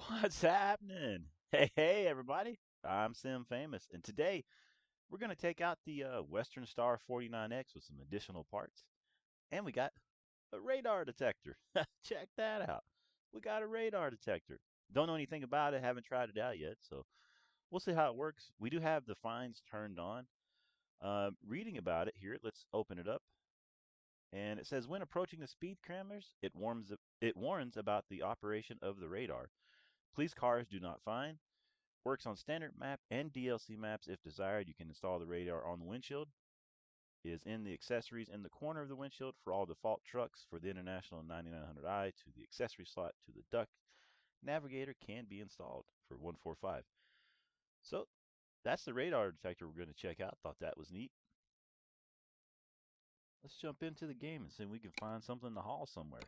What's happening? Hey, everybody. I'm Sim Famous, and today we're going to take out the Western Star 49X with some additional parts. And we got a radar detector. Check that out. We got a radar detector. Don't know anything about it, haven't tried it out yet, so we'll see how it works. We do have the fines turned on. Reading about it here, let's open it up. And it says when approaching the speed cameras, it warns about the operation of the radar. Police cars do not fine. Works on standard map and DLC maps if desired. You can install the radar on the windshield. Is in the accessories in the corner of the windshield for all default trucks. For the International 9900i to the accessory slot to the duck navigator can be installed for 145. So that's the radar detector we're going to check out. Thought that was neat. Let's jump into the game and see if we can find something to haul somewhere.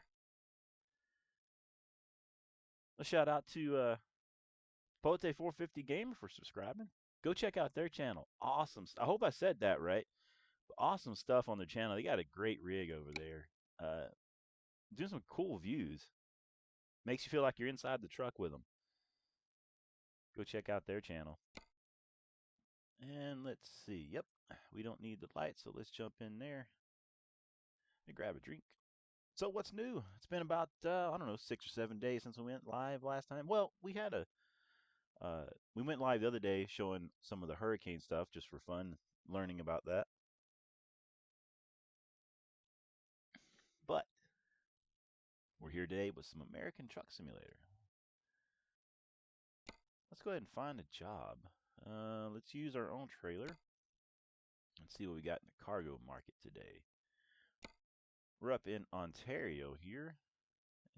A shout out to Pote 450 Gamer for subscribing. Go check out their channel. Awesome. I hope I said that right. Awesome stuff on their channel. They got a great rig over there. Uh, doing some cool views. Makes you feel like you're inside the truck with them. Go check out their channel. And let's see. Yep, we don't need the light, so let's jump in there and grab a drink. So what's new? It's been about I don't know 6 or 7 days since we went live last time. Well, we went live the other day showing some of the hurricane stuff just for fun, learning about that. But we're here today with some American Truck Simulator. Let's go ahead and find a job. Let's use our own trailer and see what we got in the cargo market today. We're up in Ontario here,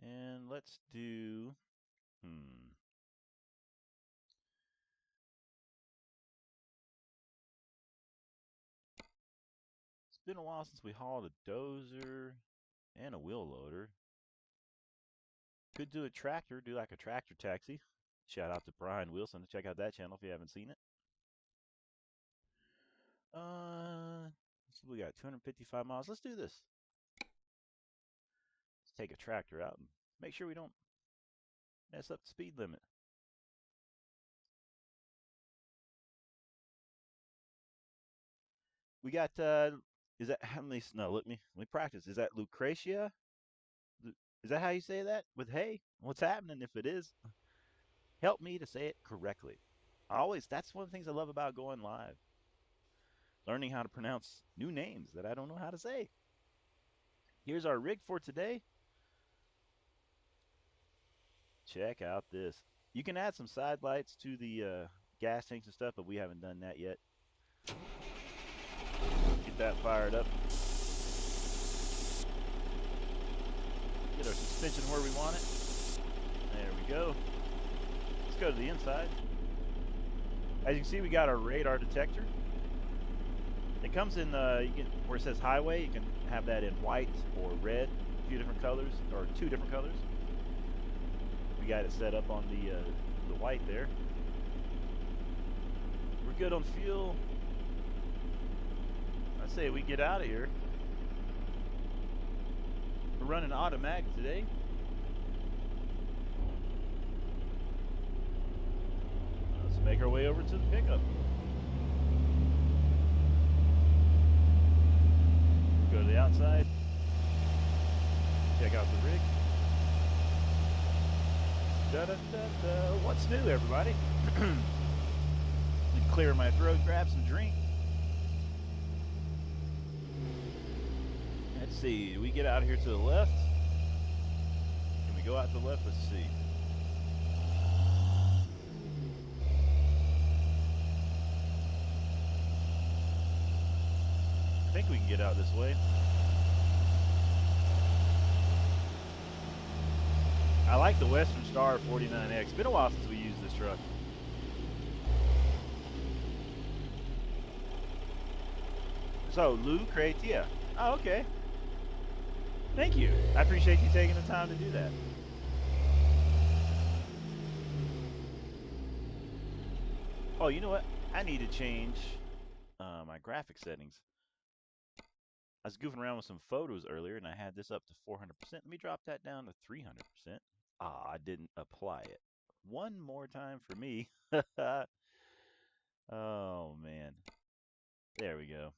and let's do. It's been a while since we hauled a dozer and a wheel loader. Could do a tractor, do like a tractor taxi. Shout out to Brian Wilson. Check out that channel if you haven't seen it. So we got 255 miles. Let's do this. Let's take a tractor out and make sure we don't mess up the speed limit. We got is that how many no, let me practice. Is that Lucretia? Is that how you say that? With hey? What's happening if it is? Help me to say it correctly. That's one of the things I love about going live. Learning how to pronounce new names that I don't know how to say. Here's our rig for today. Check out this. You can add some side lights to the gas tanks and stuff, but we haven't done that yet. Get that fired up. Get our suspension where we want it. There we go. Let's go to the inside. As you can see, we got our radar detector. It comes in, where it says highway, you can have that in white or red, a few different colors, or 2 different colors. We got it set up on the white there. We're good on fuel. I say we get out of here. We're running automatic today. Let's make our way over to the pickup. Go to the outside. Check out the rig. Da-da-da-da. What's new, everybody? Clear my throat, grab some drink. Let's see, do we get out here to the left? Can we go out to the left? Let's see. I think we can get out this way. I like the Western Star 49X. It's been a while since we used this truck. So, Lou Creatia. Oh, okay. Thank you. I appreciate you taking the time to do that. Oh, you know what? I need to change my graphic settings. I was goofing around with some photos earlier, and I had this up to 400%. Let me drop that down to 300%. Ah, I didn't apply it one more time for me. Oh man. There we go.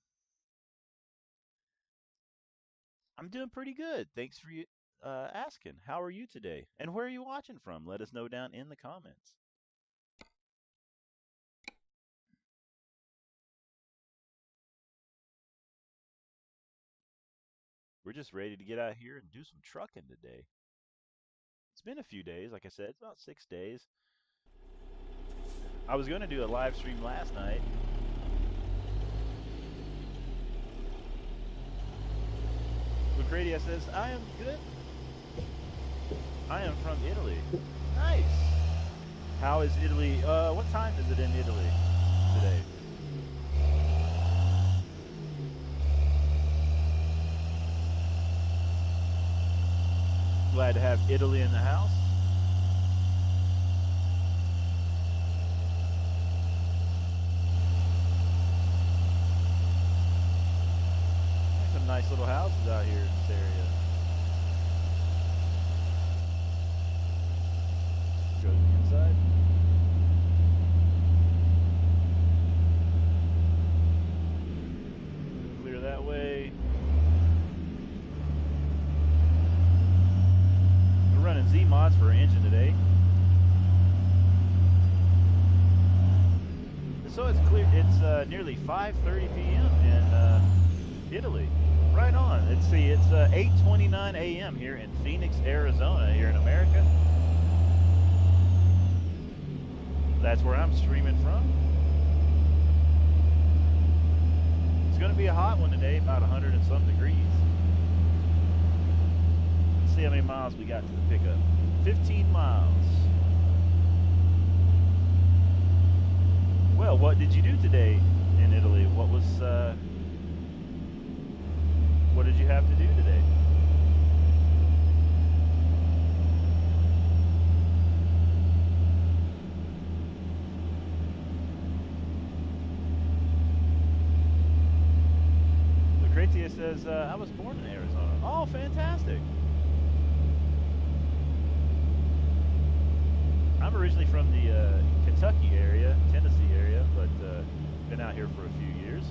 I'm doing pretty good. Thanks for you asking. How are you today? And where are you watching from? Let us know down in the comments. We're just ready to get out here and do some trucking today. It's been a few days, like I said, it's about 6 days. I was going to do a live stream last night. Lucretia says, I am good. I am from Italy. Nice. How is Italy? What time is it in Italy today? Glad to have Italy in the house. There's some nice little houses out here in this area. Go to the inside. Clear that way. We're running Z mods for our engine today. So it's clear. It's nearly 5:30 p.m. in Italy. Right on. Let's see. It's 8:29 a.m. here in Phoenix, Arizona, here in America. That's where I'm streaming from. It's going to be a hot one today, about 100 and some degrees. Let's see how many miles we got to the pickup. 15 miles. Well, what did you do today in Italy? What did you have to do today? Lucretia says, I was born in Arizona. Oh, fantastic. I'm originally from the Kentucky area, Tennessee area, but been out here for a few years.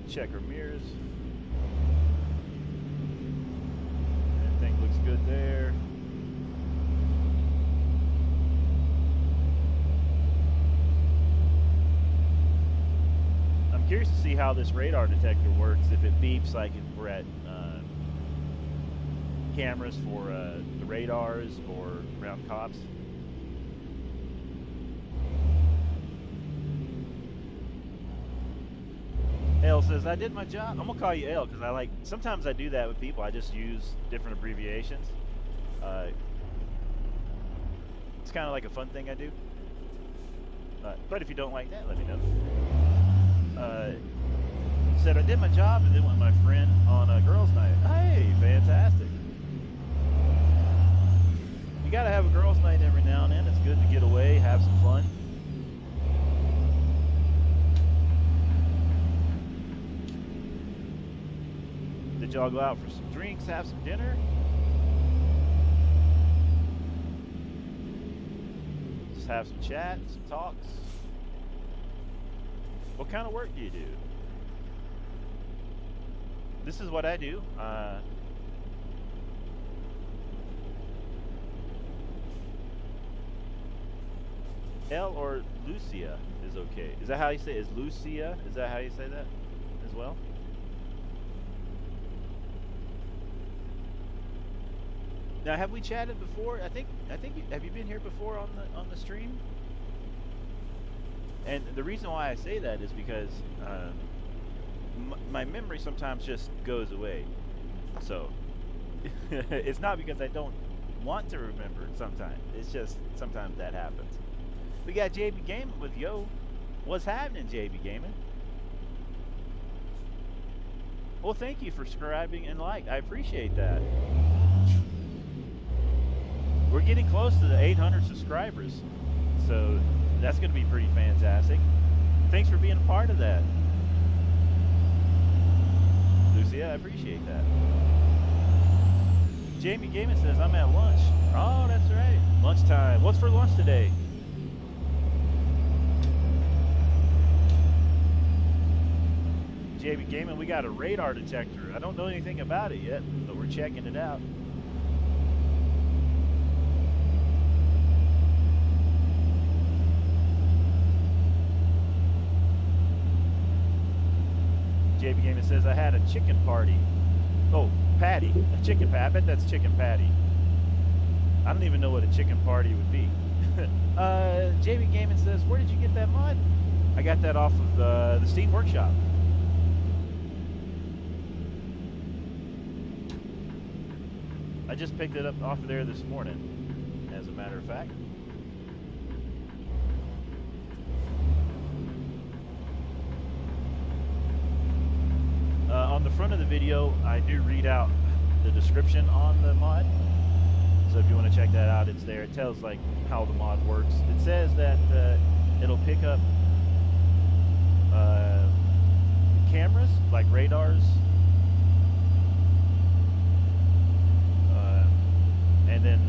Check our mirrors. Everything looks good there. I'm curious to see how this radar detector works, if it beeps like if we're at cameras for the radars or around cops. L says, I did my job. I'm going to call you L because sometimes I do that with people. I just use different abbreviations. It's kind of like a fun thing I do. But if you don't like that, let me know. Said, I did my job and then went with my friend on a girls' night. Hey, fantastic. You got to have a girls' night every now and then. It's good to get away, have some fun. Did y'all go out for some drinks, have some dinner? Just have some chat, some talks? What kind of work do you do? This is what I do. L or Lucia is okay. Is that how you say it? Is Lucia? Is that how you say that as well? Now, have we chatted before? I think have you been here before on the stream? And the reason why I say that is because my memory sometimes just goes away. So it's not because I don't want to remember it sometimes. It's just sometimes that happens. We got JB Gaming with Yo. What's happening, JB Gaming? Well, thank you for subscribing and like. I appreciate that. We're getting close to the 800 subscribers, so that's going to be pretty fantastic. Thanks for being a part of that. Lucia, I appreciate that. Jamie Gaiman says, I'm at lunch. Oh, that's right. Lunchtime. What's for lunch today? Jamie Gaiman, we got a radar detector. I don't know anything about it yet, but we're checking it out. JB Gaiman says, I had a chicken party. Oh, patty. A chicken patty. I bet that's chicken patty. I don't even know what a chicken party would be. JB Gaiman says, where did you get that mod? I got that off of the Steam Workshop. I just picked it up off of there this morning, as a matter of fact. On the front of the video, I do read out the description on the mod. So if you want to check that out, it's there. It tells like how the mod works. It says that it'll pick up cameras, like radars, and then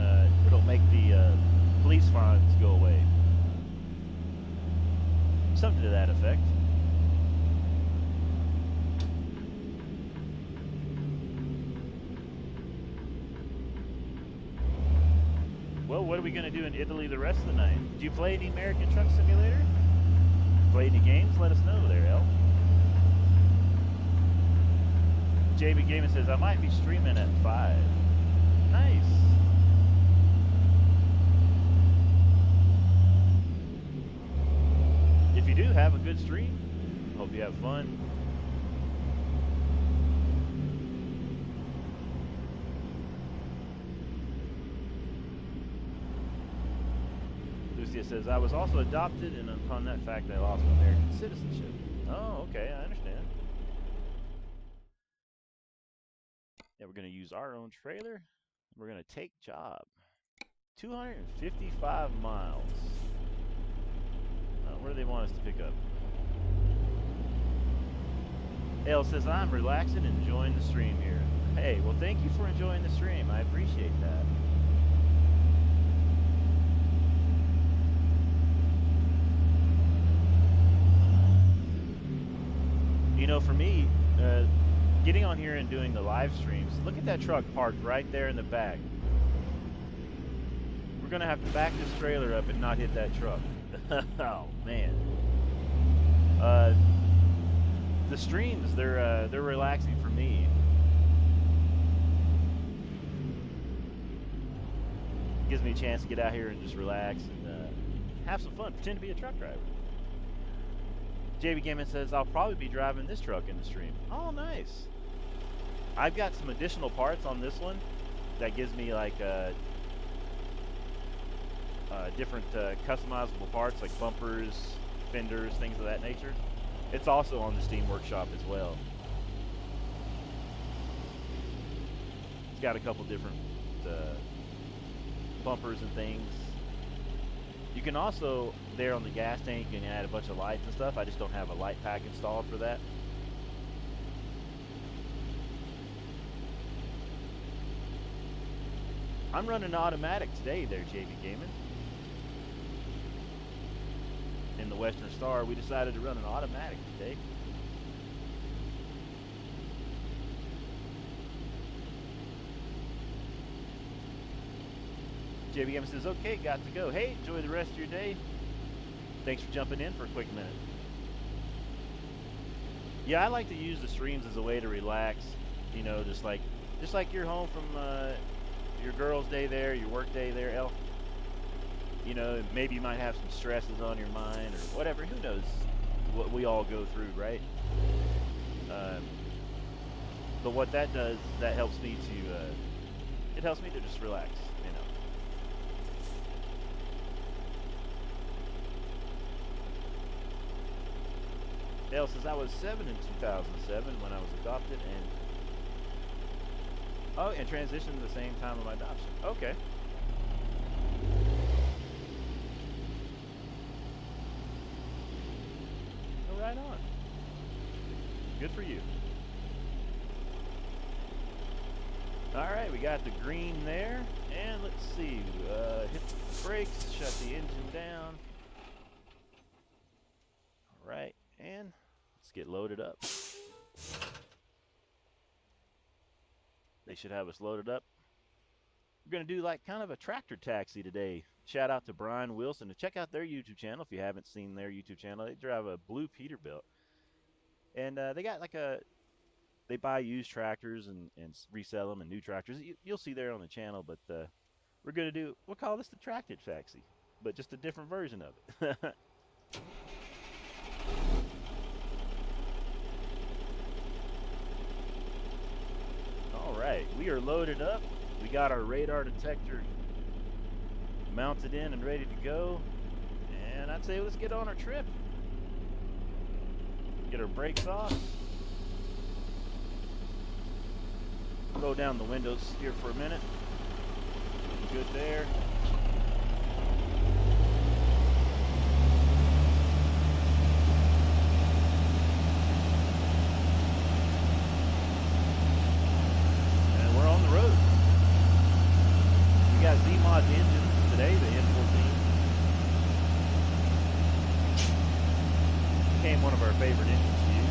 it'll make the police fines go away. Something to that effect. Well, what are we going to do in Italy the rest of the night? Do you play any American Truck Simulator? Play any games? Let us know there, El. JB Gaiman says, I might be streaming at 5. Nice. If you do, have a good stream. Hope you have fun. Lucia says, I was also adopted, and upon that fact, I lost my American citizenship. Oh, okay, I understand. Yeah, we're going to use our own trailer. We're going to take job. 255 miles. Where do they want us to pick up? El says, I'm relaxing and enjoying the stream here. Hey, well, thank you for enjoying the stream. I appreciate that. You know, for me, getting on here and doing the live streams, look at that truck parked right there in the back. We're going to have to back this trailer up and not hit that truck. Oh, man. The streams, they're relaxing for me. Gives me a chance to get out here and just relax and have some fun, pretend to be a truck driver. JB Gaiman says, I'll probably be driving this truck in the stream. Oh, nice. I've got some additional parts on this one that gives me like different customizable parts like bumpers, fenders, things of that nature. It's also on the Steam Workshop as well. It's got a couple different bumpers and things. You can also, there on the gas tank, you can add a bunch of lights and stuff. I just don't have a light pack installed for that. I'm running automatic today there, JB Gaiman. In the Western Star, we decided to run an automatic today. JB Gaiman says, okay, got to go. Hey, enjoy the rest of your day. Thanks for jumping in for a quick minute. Yeah, I like to use the streams as a way to relax. You know, just like you're home from your girl's day there, your work day there, El. You know, maybe you might have some stresses on your mind or whatever. Who knows what we all go through, right? But what that does, that helps me to, it helps me to just relax, you know. Dale says, I was 7 in 2007 when I was adopted and transitioned at the same time of my adoption. Okay. Oh, right on. Good for you. Alright, we got the green there. And let's see, hit the brakes, shut the engine down. Alright, and let's get loaded up. They should have us loaded up. We're going to do like kind of a tractor taxi today. Shout out to Brian Wilson. And check out their YouTube channel if you haven't seen their YouTube channel. They drive a blue Peterbilt. And they got like they buy used tractors and resell them and new tractors. You'll see there on the channel, but we're going to do, we'll call this the tractor taxi, but just a different version of it. All right, we are loaded up. We got our radar detector mounted in and ready to go. And I'd say let's get on our trip. Get our brakes off. Roll down the windows here for a minute. Looking good there. And we're on the road. We got Z-Mod engine today, the N14. Became one of our favorite engines to use.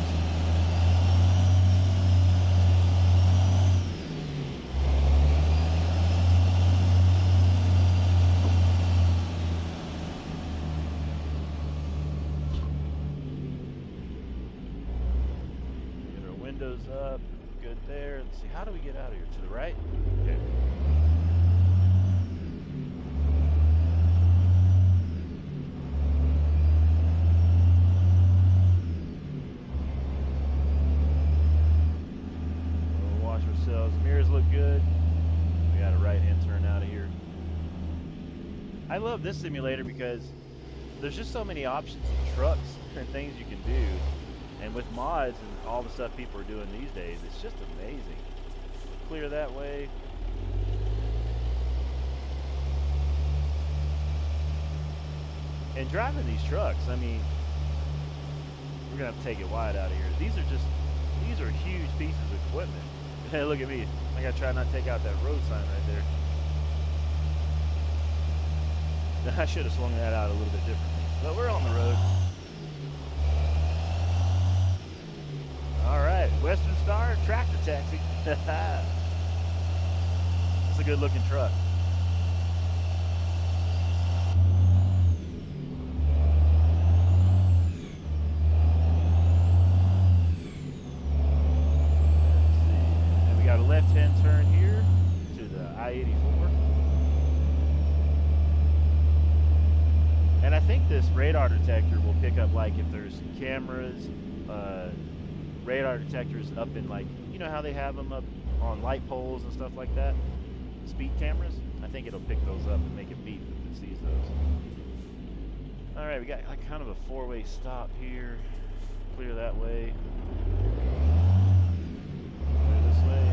Windows up, good there. Let's see, how do we get out of here? To the right? Okay. We'll wash ourselves. Mirrors look good. We got a right-hand turn out of here. I love this simulator because there's just so many options of trucks and things you can do. And with mods and all the stuff people are doing these days, it's just amazing. Clear that way. And driving these trucks, I mean, we're gonna have to take it wide out of here. These are huge pieces of equipment. Hey, look at me. I gotta try not to take out that road sign right there. I should have swung that out a little bit differently. But we're on the road. Alright, Western Star tractor taxi. It's a good looking truck. And we got a left-hand turn here to the I-84. And I think this radar detector will pick up like if there's cameras, radar detectors up in, like, you know how they have them up on light poles and stuff like that, speed cameras. I think it'll pick those up and make it beep if it sees those. All right, we got like kind of a four-way stop here. Clear that way. Clear this way.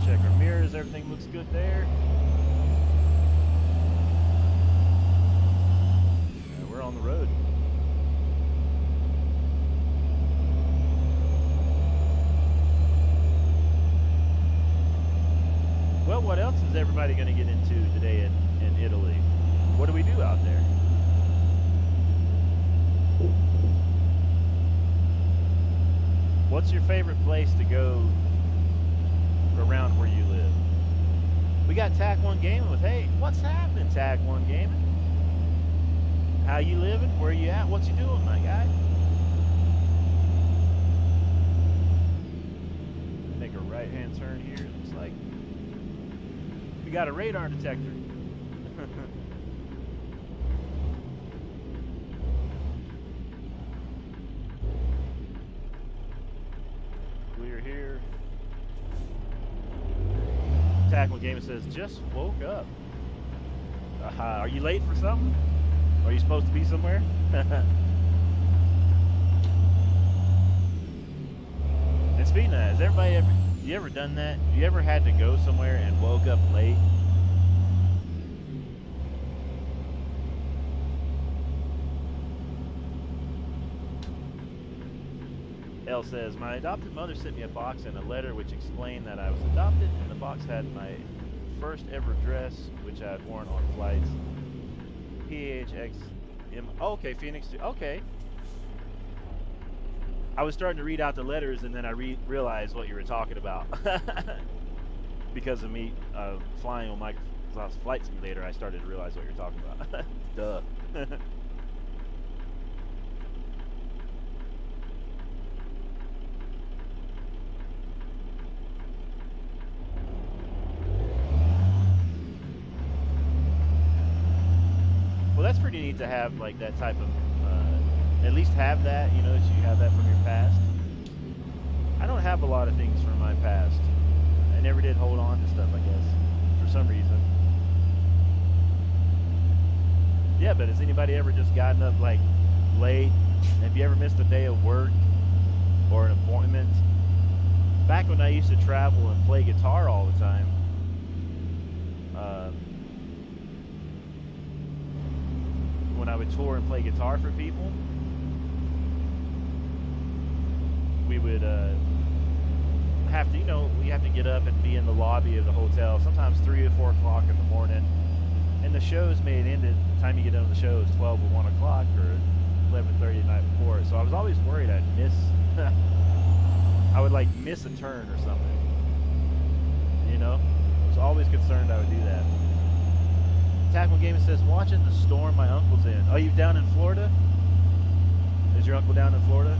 Check our mirrors. Everything looks good there. On the road. Well, what else is everybody going to get into today in Italy? What do we do out there? What's your favorite place to go around where you live? We got TAC 1 Gaming with, hey, what's happening, TAC 1 Gaming? How you living? Where you at? What you doing, my guy? Make a right-hand turn here, it looks like. We got a radar detector. Clear here. Tackle Game says, just woke up. Are you late for something? Are you supposed to be somewhere? And speaking of that, has you ever done that? You ever had to go somewhere and woke up late? says, my adopted mother sent me a box and a letter which explained that I was adopted, and the box had my first ever dress, which I had worn on flights. PHXM. Okay, Phoenix. Okay. I was starting to read out the letters, and then I realized what you were talking about. Because of me flying on Microsoft's Flight Simulator, I started to realize what you're talking about. Duh. Well, that's pretty neat to have like that type of, at least have that, you know, that you have that from your past. I don't have a lot of things from my past. I never did hold on to stuff, I guess, for some reason. Yeah, but has anybody ever just gotten up like late? Have you ever missed a day of work or an appointment? Back when I used to travel and play guitar all the time, when I would tour and play guitar for people, we would have to, you know, we have to get up and be in the lobby of the hotel, sometimes 3 or 4 o'clock in the morning. And the shows may end at the time you get on the show is 12 or 1 o'clock or 11:30 the night before. So I was always worried I'd miss, I would like miss a turn or something. You know, I was always concerned I would do that. Tackle Gaming says, watching the storm my uncle's in. Oh, you down in Florida? Is your uncle down in Florida?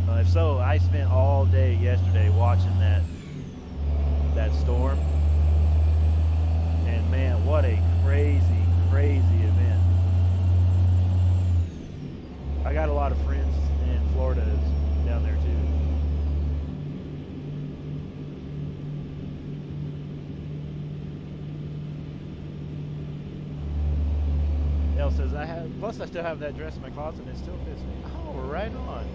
If so, I spent all day yesterday watching that storm. And man, what a crazy, crazy event. I got a lot of friends in Florida down there too. Elle says, plus I still have that dress in my closet and it still fits me. Oh, right on.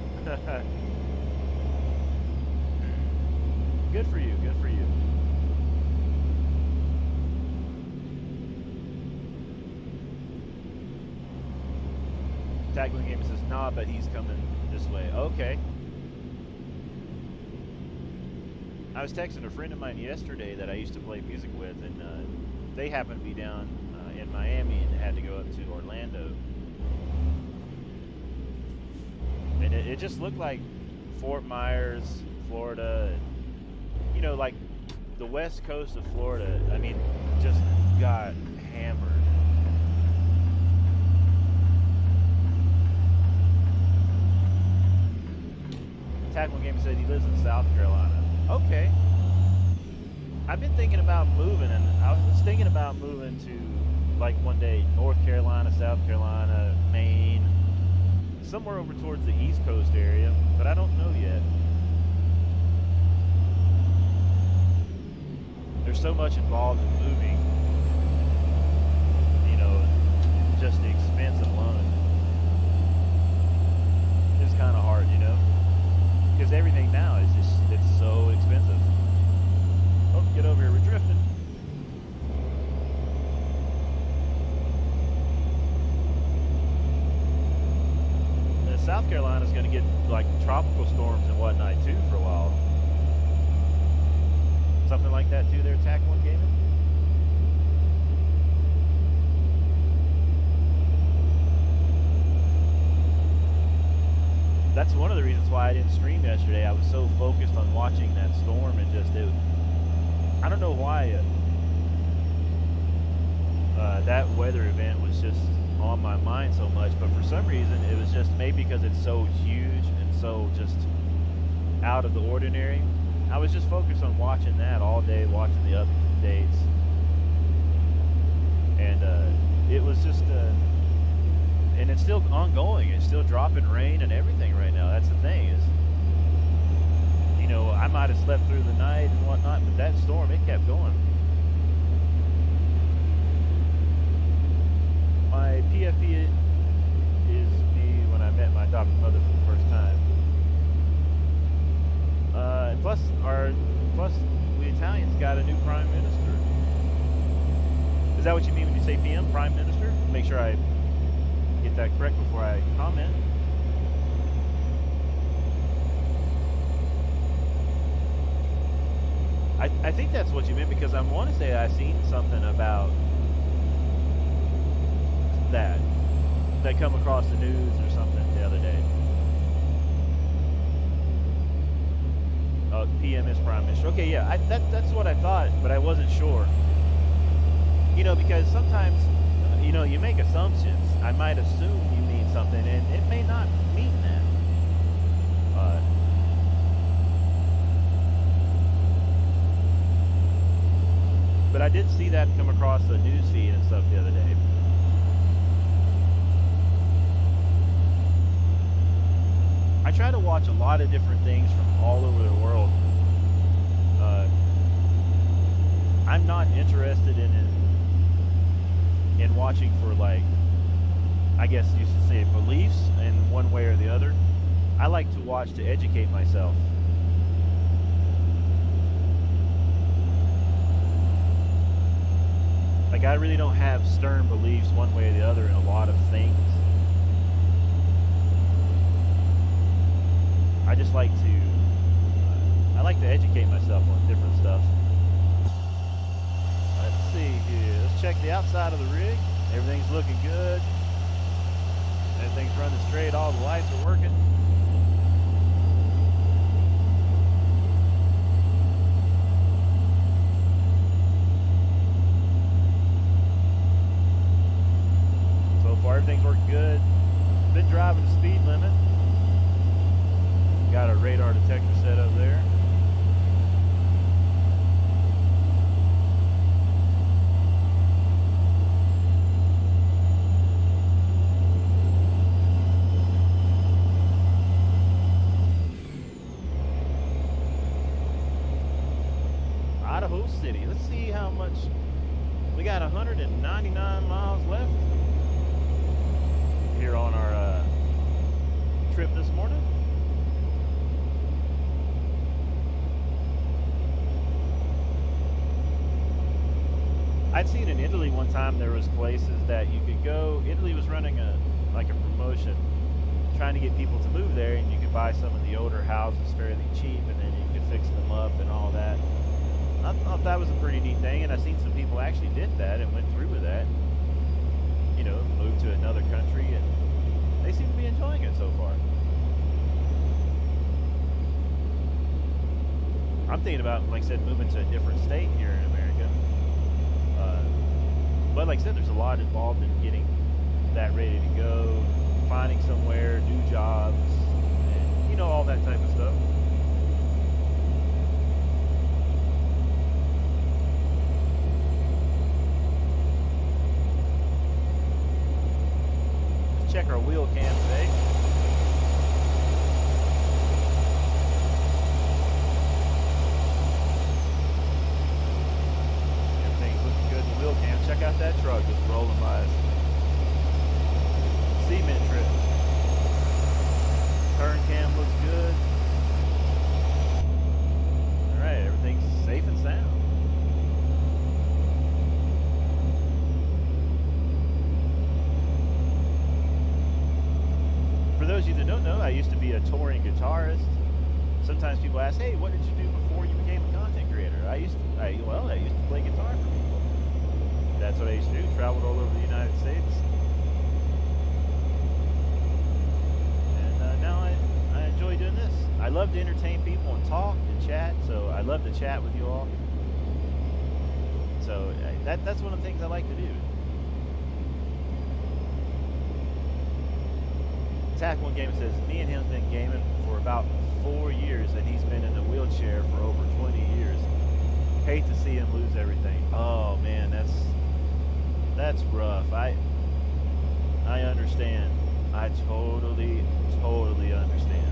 Good for you, good for you. Tackling Gamer says, nah, but he's coming this way. Okay. I was texting a friend of mine yesterday that I used to play music with, and they happened to be down in Miami and had to go up to Orlando. And it just looked like Fort Myers, Florida, and, you know, like the west coast of Florida, I mean, just got hammered. Tackle Game said he lives in South Carolina. Okay. I've been thinking about moving, and I was thinking about moving to, like, one day, North Carolina, South Carolina, Maine, somewhere over towards the East Coast area, but I don't know yet. There's so much involved in moving, you know, just the expense alone is kind of hard, you know, because everything now is just, it's so expensive. Oh, get over here, we're drifting. South Carolina's going to get like tropical storms and whatnot too for a while. Something like that too there, Tack One Gaming? That's one of the reasons why I didn't stream yesterday. I was so focused on watching that storm and just, I don't know why that weather event was just on my mind so much, but for some reason it was just maybe because it's so huge and so just out of the ordinary. I was just focused on watching that all day, watching the updates, and it was just and it's still ongoing. It's still dropping rain and everything right now. That's the thing is, you know, I might have slept through the night and whatnot, but that storm, it kept going. My PFP is me when I met my adopted mother for the first time. Plus we Italians got a new prime minister. Is that what you mean when you say PM, prime minister? Make sure I get that correct before I comment. I think that's what you meant, because I want to say I seen something about that come across the news or something the other day. PM is Prime Minister. Okay, yeah, that's what I thought, but I wasn't sure. You know, because sometimes, you know, you make assumptions. I might assume you mean something, and it may not mean that. But I did see that come across the news feed and stuff the other day. I try to watch a lot of different things from all over the world. I'm not interested in watching for, like, I guess you should say, beliefs in one way or the other. I like to watch to educate myself. Like, I really don't have stern beliefs one way or the other in a lot of things. I just like to, I like to educate myself on different stuff. Let's see here. Let's check the outside of the rig. Everything's looking good. Everything's running straight. All the lights are working. So far, everything's working good. Been driving the speed limit. Got a radar detector set up there. Idaho City. Let's see how much. We got 199 miles left here on our trip this morning. I'd seen in Italy one time there was places that you could go. Italy was running a promotion, trying to get people to move there, and you could buy some of the older houses fairly cheap, and then you could fix them up and all that. I thought that was a pretty neat thing, and I seen some people actually did that and went through with that. You know, moved to another country, and they seem to be enjoying it so far. I'm thinking about, like I said, moving to a different state here in America. But like I said, there's a lot involved in getting that ready to go, finding somewhere, new jobs, and, you know, all that type of stuff. Let's check our wheel cam today. Check out that truck just rolling by us. Cement trip. Turn cam looks good. Alright, everything's safe and sound. For those of you that don't know, I used to be a touring guitarist. Sometimes people ask, hey, what did you do before you became a content creator? I used to play guitar for people. That's what I used to do. Traveled all over the United States. And now I enjoy doing this. I love to entertain people and talk and chat, so I love to chat with you all. So that's one of the things I like to do. Attack One Gaming says, me and him's been gaming for about 4 years, and he's been in a wheelchair for over 20 years. Hate to see him lose everything. Oh man, that's rough. I understand. I totally understand.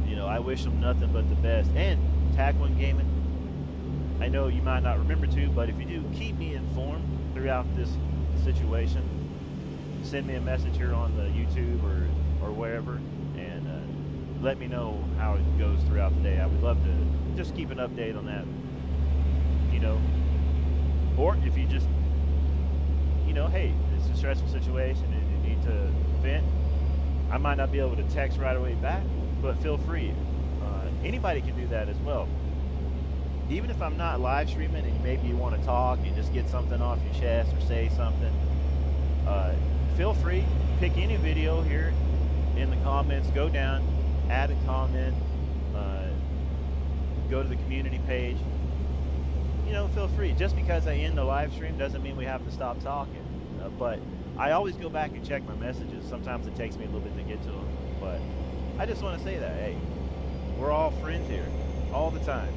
You know, I wish them nothing but the best. And Attack One Gaming, I know you might not remember to, but if you do, keep me informed throughout this situation. Send me a message here on the YouTube or wherever, and let me know how it goes throughout the day. I would love to just keep an update on that, you know. Or if you just, you know, hey, it's a stressful situation and need to vent, I might not be able to text right away back, but feel free. Anybody can do that as well. Even if I'm not live streaming and maybe you want to talk and just get something off your chest or say something, feel free. Pick any video here in the comments, go down, add a comment, go to the community page. You know, feel free. Just because I end the live stream doesn't mean we have to stop talking. But I always go back and check my messages. Sometimes it takes me a little bit to get to them. But I just want to say that, hey, we're all friends here, all the time.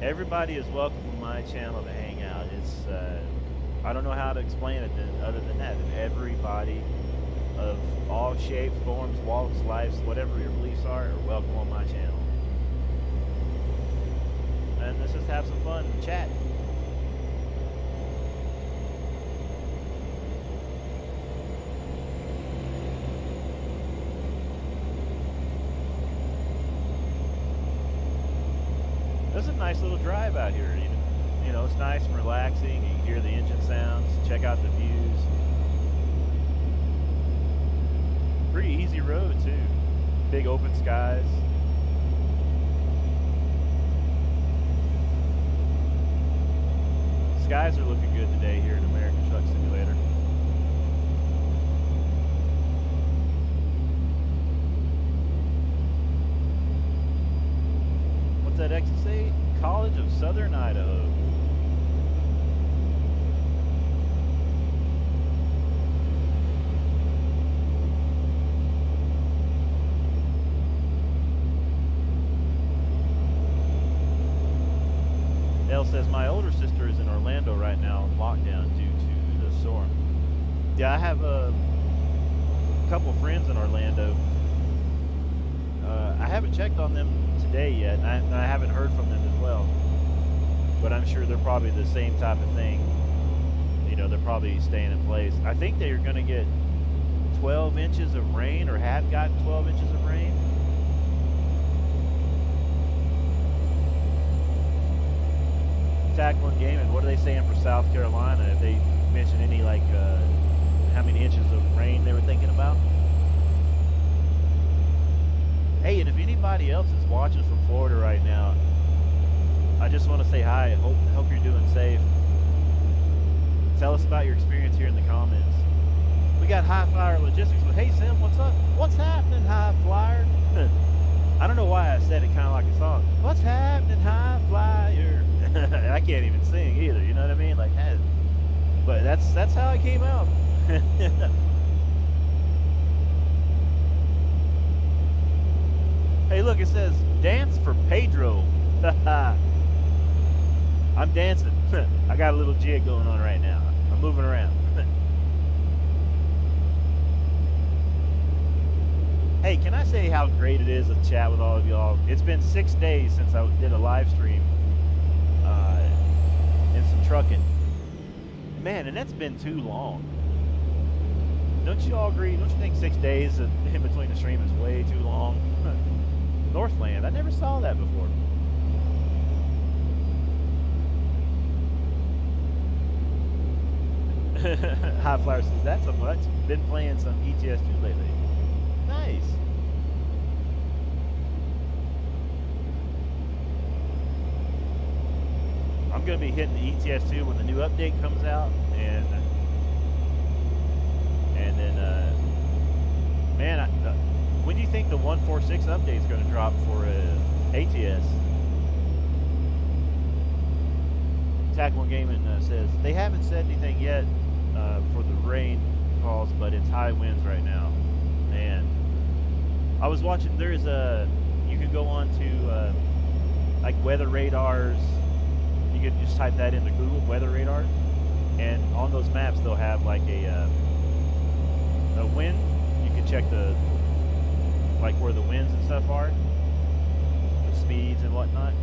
Everybody is welcome on my channel to hang out. It's, I don't know how to explain it other than that. Everybody of all shapes, forms, walks, lives, whatever your beliefs are welcome on my channel. And let's just have some fun and chat. It's a nice little drive out here. You know, it's nice and relaxing. You can hear the engine sounds, check out the views. Pretty easy road too. Big open skies. Skies are looking good today here at American Truck Simulator. What's that exit say? College of Southern Idaho. Says my older sister is in Orlando right now on lockdown due to the storm. Yeah, I have a couple friends in Orlando. I haven't checked on them today yet, and I haven't heard from them as well. But I'm sure they're probably the same type of thing. You know, they're probably staying in place. I think they are going to get 12 inches of rain, or have gotten 12 inches of rain. Tack One Gaming, what are they saying for South Carolina? Have they mentioned any, like, how many inches of rain they were thinking about? Hey, and if anybody else is watching from Florida right now, I just want to say hi. Hope you're doing safe. Tell us about your experience here in the comments. We got High Flyer Logistics with, hey Sim, what's up? What's happening, High Flyer? I don't know why I said it kind of like a song. What's happening, High Flyer? I can't even sing either, you know what I mean? Like that. But that's how it came out. Hey, look, it says dance for Pedro. I'm dancing. I got a little jig going on right now. I'm moving around. Hey, can I say how great it is to chat with all of y'all? It's been 6 days since I did a live stream and some trucking. Man, and that's been too long. Don't you all agree? Don't you think 6 days in between the stream is way too long? Northland, I never saw that before. High Flyer says, that's a much. Been playing some ETS2 lately. Nice. I'm going to be hitting the ETS2 when the new update comes out, and then, man, when do you think the 146 update is going to drop for ATS? Tack One Gaming says they haven't said anything yet for the rain calls, but it's high winds right now. Man, I was watching. There is you can go on to like weather radars. You can just type that into Google, weather radar, and on those maps they'll have like a wind. You can check like where the winds and stuff are, the speeds and whatnot.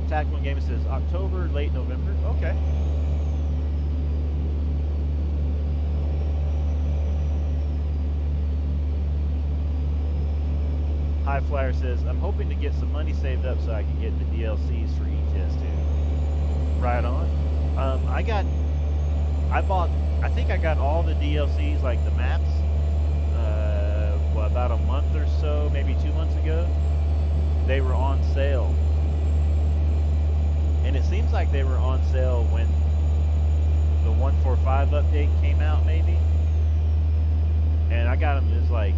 Tack One Gaming says October, late November. Okay. High Flyer says, I'm hoping to get some money saved up so I can get the DLCs for ETS 2. Right on. I think I got all the DLCs, like the maps, about a month or so, maybe 2 months ago. They were on sale. And it seems like they were on sale when the 145 update came out, maybe. And I got them as like,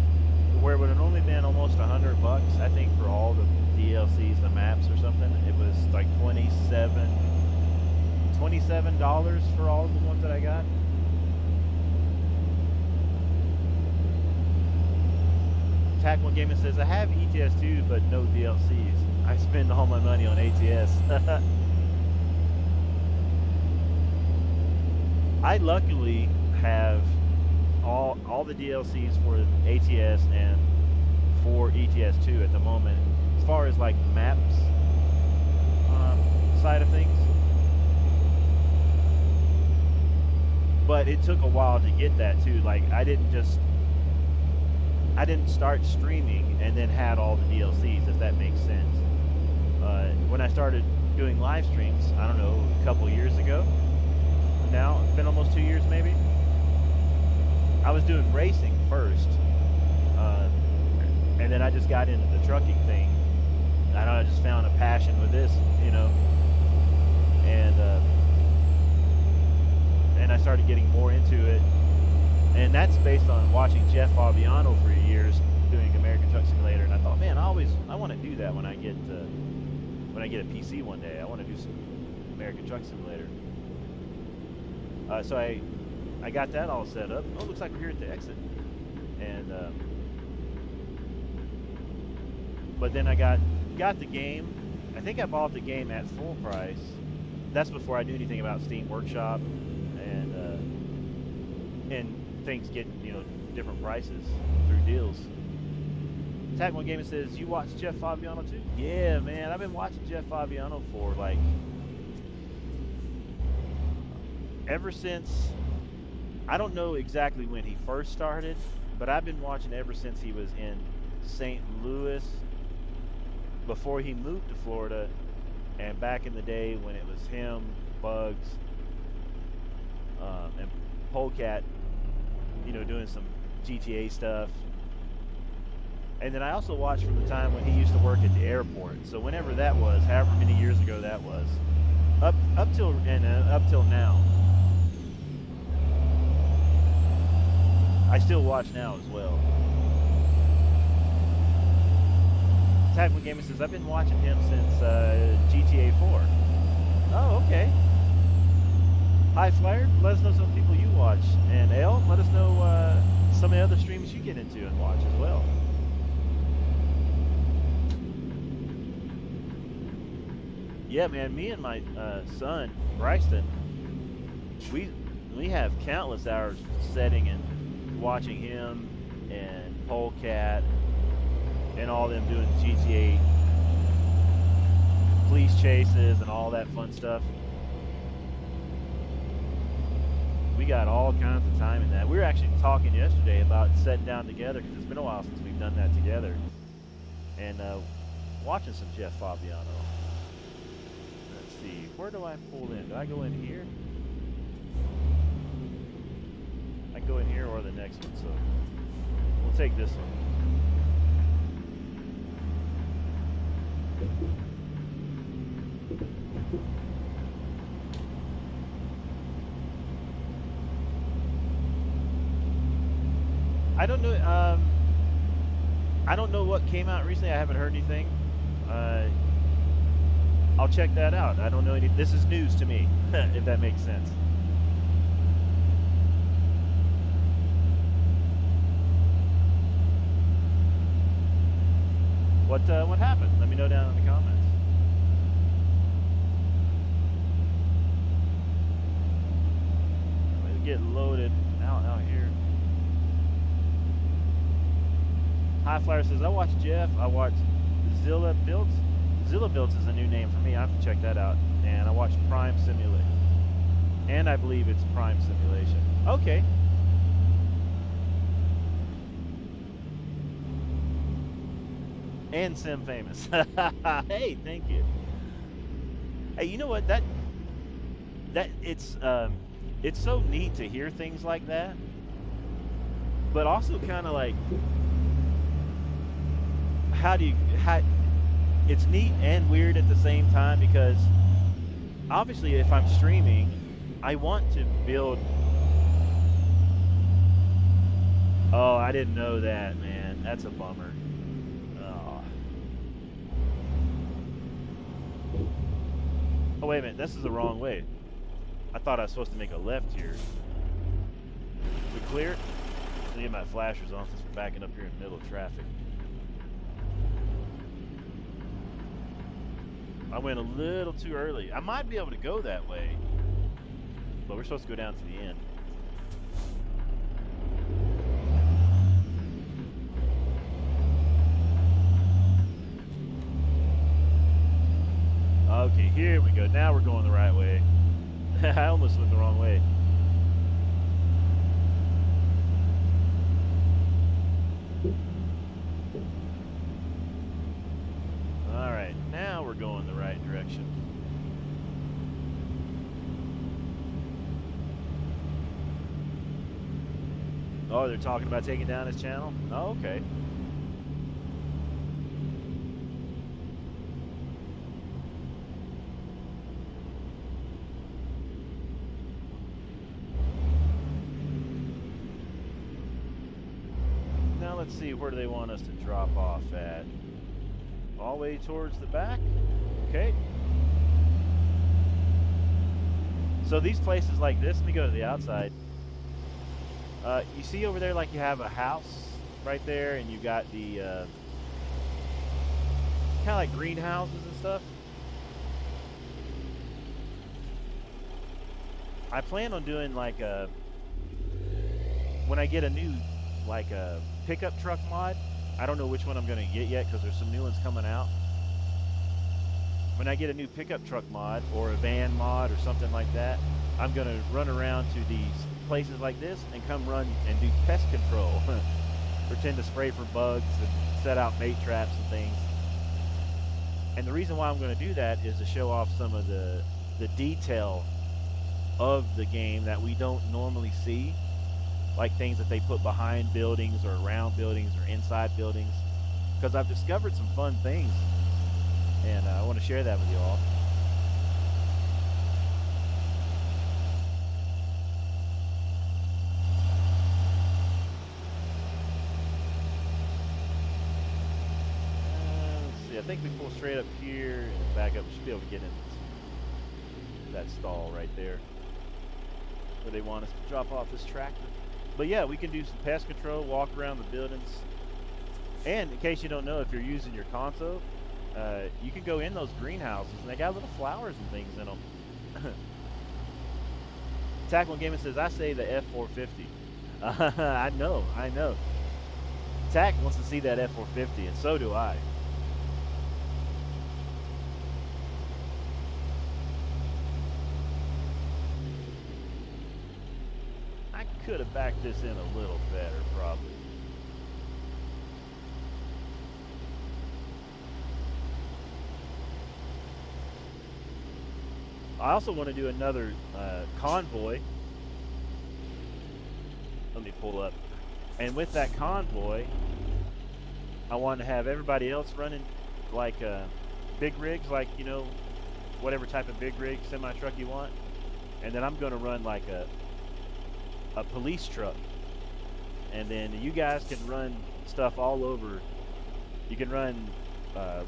where it would have only been almost $100, I think, for all the DLCs, the maps or something. It was like $27 for all of the ones that I got. Attack One Gaming says, I have ETS 2 but no DLCs. I spend all my money on ATS. I luckily have all the DLCs for ATS and for ETS 2 at the moment, as far as like maps side of things. But it took a while to get that too. Like I didn't start streaming and then had all the DLCs, if that makes sense. When I started doing live streams, I don't know, a couple years ago. Now it's been almost 2 years maybe. I was doing racing first, and then I just got into the trucking thing. I just found a passion with this, you know, and I started getting more into it. And that's based on watching Jeff Fabiano for years doing American Truck Simulator. And I thought, man, I want to do that when I get a PC one day. I want to do some American Truck Simulator. So I got that all set up. Oh, it looks like we're here at the exit. And but then I got the game. I think I bought the game at full price. That's before I knew anything about Steam Workshop and things get, you know, different prices through deals. Attack One Gaming says, you watch Jeff Fabiano too? Yeah, man, I've been watching Jeff Fabiano for like ever since, I don't know exactly when he first started, but I've been watching ever since he was in St. Louis, before he moved to Florida, and back in the day when it was him, Bugs, and Polecat, you know, doing some GTA stuff. And then I also watched from the time when he used to work at the airport. So whenever that was, however many years ago that was, up till now. I still watch now as well. Type Gaming says, I've been watching him since GTA 4. Oh, okay. Hi, Flyer. Let us know some people you watch. And Elle, let us know some of the other streams you get into and watch as well. Yeah, man, me and my son, Bryson, we have countless hours setting and watching him and Polecat and all them doing GTA police chases and all that fun stuff. We got all kinds of time in that. We were actually talking yesterday about sitting down together, because it's been a while since we've done that together, and watching some Jeff Fabiano. Let's see, where do I pull in? Do I go in here? I go in here or the next one, so we'll take this one. I don't know what came out recently. I haven't heard anything. I'll check that out. I don't know any. This is news to me, if that makes sense. What happened? Let me know down in the comments. Let's get loaded out here. High Flyer says, I watched Jeff. I watched Zilla Builds. Zilla Builds is a new name for me. I have to check that out. And I watched Prime Simulation. And I believe it's Prime Simulation. Okay. and Sim Famous. Hey, thank you. Hey, you know what? That it's so neat to hear things like that, but also kind of like how do you how it's neat and weird at the same time because obviously if I'm streaming, I want to build. Oh, I didn't know that, man. That's a bummer. Oh. Oh, wait a minute. This is the wrong way. I thought I was supposed to make a left here. We clear? Let me get my flashers on since we're backing up here in the middle of traffic. I went a little too early. I might be able to go that way, but we're supposed to go down to the end. Okay, here we go. Now we're going the right way. I almost went the wrong way. All right, now we're going the right direction. Oh, they're talking about taking down his channel? Oh, okay. Now let's see, where do they want us to drop off at? All the way towards the back? Okay. So these places like this, let me go to the outside. You see over there like you have a house right there and you got the kind of like greenhouses and stuff. I plan on doing like a, when I get a new like a pickup truck mod, I don't know which one I'm going to get yet because there's some new ones coming out. When I get a new pickup truck mod or a van mod or something like that, I'm going to run around to these places like this and come run and do pest control. Pretend to spray for bugs and set out bait traps and things. And the reason why I'm going to do that is to show off some of the detail of the game that we don't normally see, like things that they put behind buildings or around buildings or inside buildings, because I've discovered some fun things and I want to share that with you all. Let's see, I think we pull straight up here and back up. We should be able to get in that stall right there where they want us to drop off this tractor. But yeah, we can do some pest control, walk around the buildings. And in case you don't know, if you're using your console, you can go in those greenhouses and they got little flowers and things in them. Tackle Gaming says, I say the F450. I know. Tack wants to see that F450, and so do I. I could have backed this in a little better, probably. I also want to do another convoy. Let me pull up. And with that convoy, I want to have everybody else running like big rigs, like, you know, whatever type of big rig, semi-truck you want. And then I'm going to run like a police truck. And then you guys can run stuff all over. You can run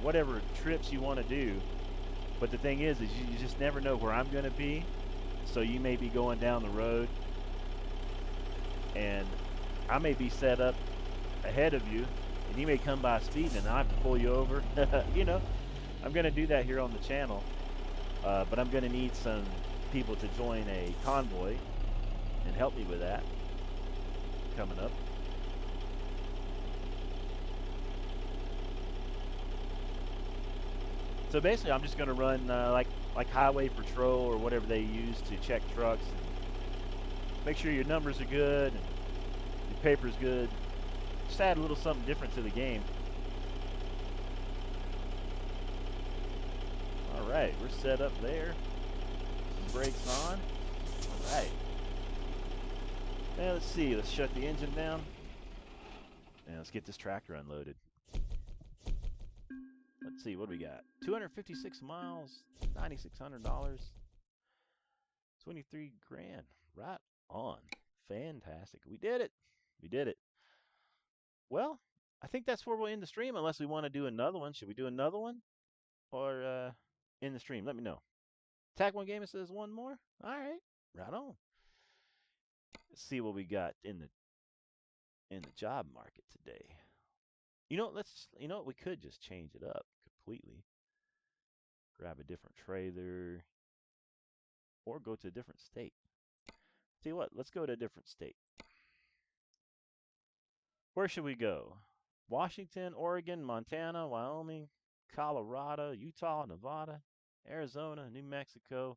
whatever trips you want to do. But the thing is you just never know where I'm going to be. So you may be going down the road and I may be set up ahead of you and you may come by speeding and I have to pull you over. You know, I'm going to do that here on the channel. But I'm going to need some people to join a convoy and help me with that coming up. So basically, I'm just going to run like highway patrol or whatever they use to check trucks. And make sure your numbers are good and your paper's good. Just add a little something different to the game. right, we're set up there. Brakes on. All right. Now let's see. Let's shut the engine down. And let's get this tractor unloaded. Let's see, what do we got? 256 miles, $9,600, 23 grand. Right on. Fantastic. We did it. We did it. Well, I think that's where we'll end the stream unless we want to do another one. Should we do another one? Or end the stream? Let me know. Tack One Gaming says one more. All right. Right on. Let's see what we got in the job market today. You know, we could just change it up completely. Grab a different trailer or go to a different state. See what? Let's go to a different state. Where should we go? Washington, Oregon, Montana, Wyoming, Colorado, Utah, Nevada, Arizona, New Mexico.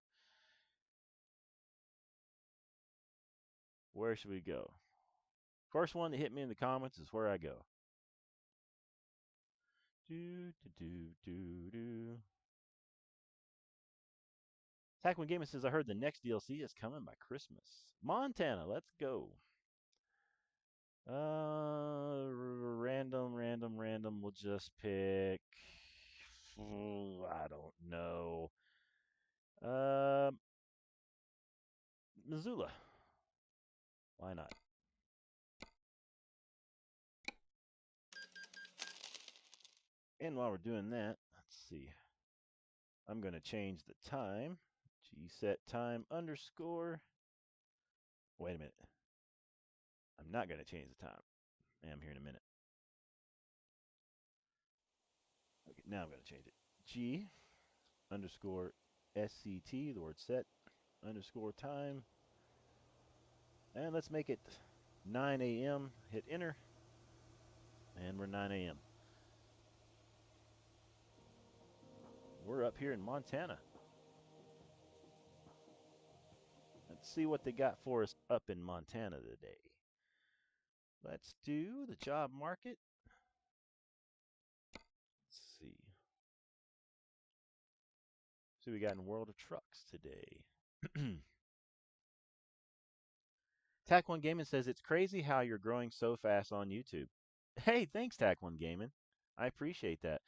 Where should we go? First one to hit me in the comments is where I go. Tack One Gaming says, I heard the next DLC is coming by Christmas. Montana, let's go. Random. We'll just pick. I don't know. Missoula. Why not? And while we're doing that, let's see. I'm going to change the time. Gset time underscore. Wait a minute. I'm not going to change the time. I am here in a minute. Okay, now I'm going to change it. G underscore SCT, the word set, underscore time. And let's make it 9 a.m. Hit enter. And we're 9 a.m. We're up here in Montana. Let's see what they got for us up in Montana today. Let's do the job market. Let's see. See what we got in World of Trucks today. Tack One Gaming says, it's crazy how you're growing so fast on YouTube. Hey, thanks, Tack One Gaming. I appreciate that.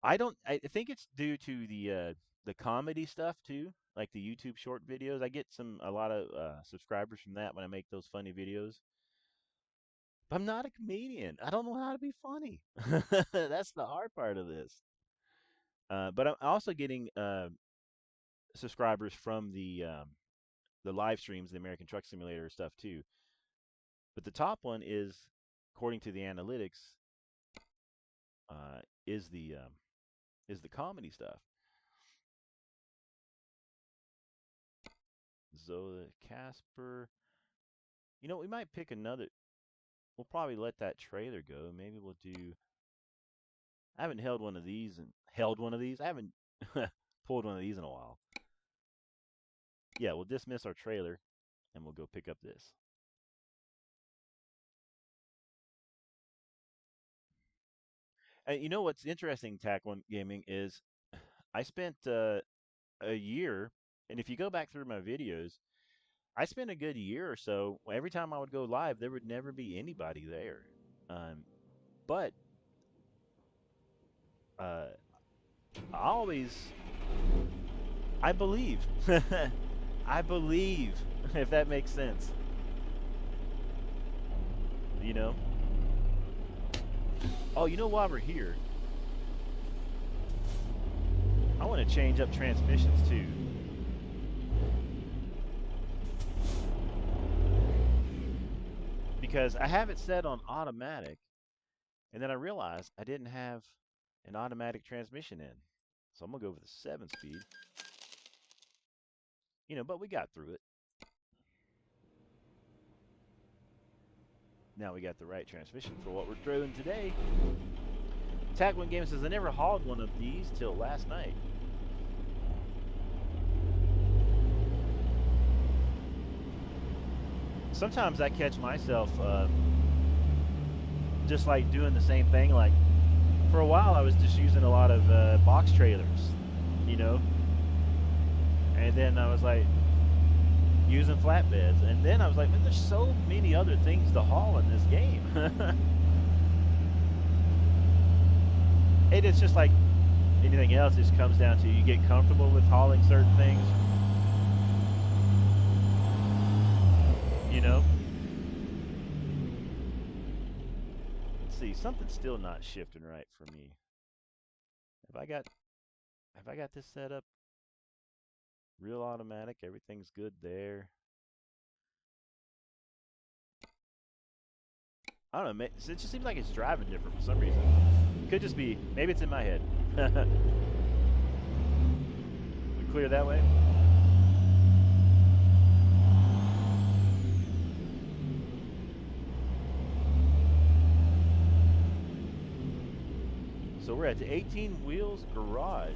I think it's due to the comedy stuff too, like the YouTube short videos. I get a lot of subscribers from that when I make those funny videos. But I'm not a comedian. I don't know how to be funny. That's the hard part of this. But I'm also getting subscribers from the live streams, the American Truck Simulator stuff too. But the top one is, according to the analytics, is the comedy stuff. Zola Casper. You know, we might pick another. We'll probably let that trailer go. Maybe we'll do. I haven't held one of these. I haven't pulled one of these in a while. Yeah, we'll dismiss our trailer and we'll go pick up this. And you know what's interesting, Tack One Gaming, is I spent a year, and if you go back through my videos, I spent a good year or so. Every time I would go live, there would never be anybody there. But I believe. I believe, if that makes sense. You know? Oh, you know, while we're here, I want to change up transmissions too. Because I have it set on automatic, and then I realized I didn't have an automatic transmission in. So I'm going to go with the 7-speed. You know, but we got through it. Now we got the right transmission for what we're doing today. Tack One Gaming says, I never hauled one of these till last night. Sometimes I catch myself just like doing the same thing. Like for a while I was just using a lot of box trailers. you know. And then I was like, using flatbeds. And then I was like, man, there's so many other things to haul in this game. And it's just like anything else, it just comes down to you get comfortable with hauling certain things, you know. Let's see, something's still not shifting right for me. Have I got this set up real automatic? Everything's good there. I don't know. It just seems like it's driving different for some reason. Could just be, maybe it's in my head. We clear that way. So we're at the 18 Wheels Garage.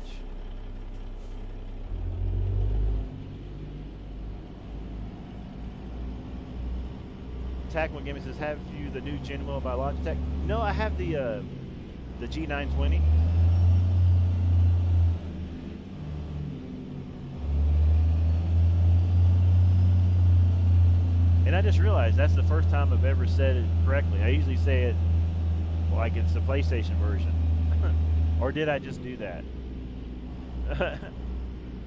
Tackman Gaming says, have you the new Gen Wheel by Logitech? No, I have the G920. And I just realized that's the first time I've ever said it correctly. I usually say it like it's the PlayStation version. Or did I just do that?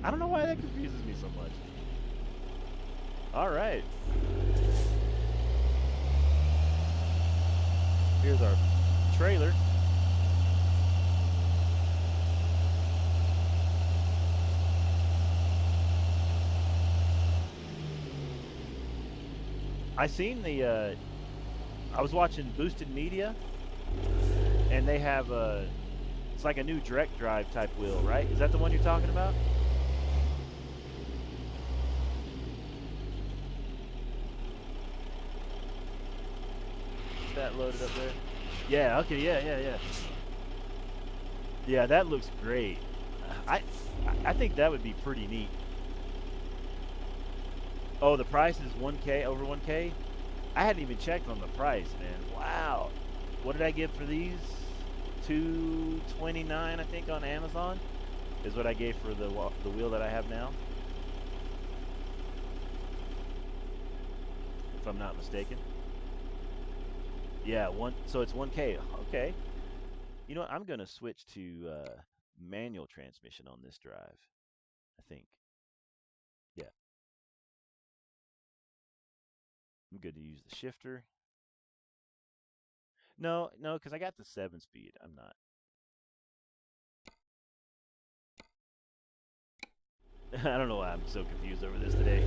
I don't know why that confuses me so much. All right. Here's our trailer. I seen the, I was watching Boosted Media, and they have it's like a new direct drive type wheel, right? Is that the one you're talking about? Is that loaded up there? Yeah, okay, yeah. Yeah, that looks great. I think that would be pretty neat. Oh, the price is 1K, over 1K? I hadn't even checked on the price, man. Wow. What did I get for these? $229, I think, on Amazon is what I gave for the wheel that I have now, if I'm not mistaken. Yeah, so it's 1K. Okay. You know what? I'm gonna switch to manual transmission on this drive, I think. Yeah. I'm good to use the shifter. No, because I got the 7-speed. I'm not. I don't know why I'm so confused over this today.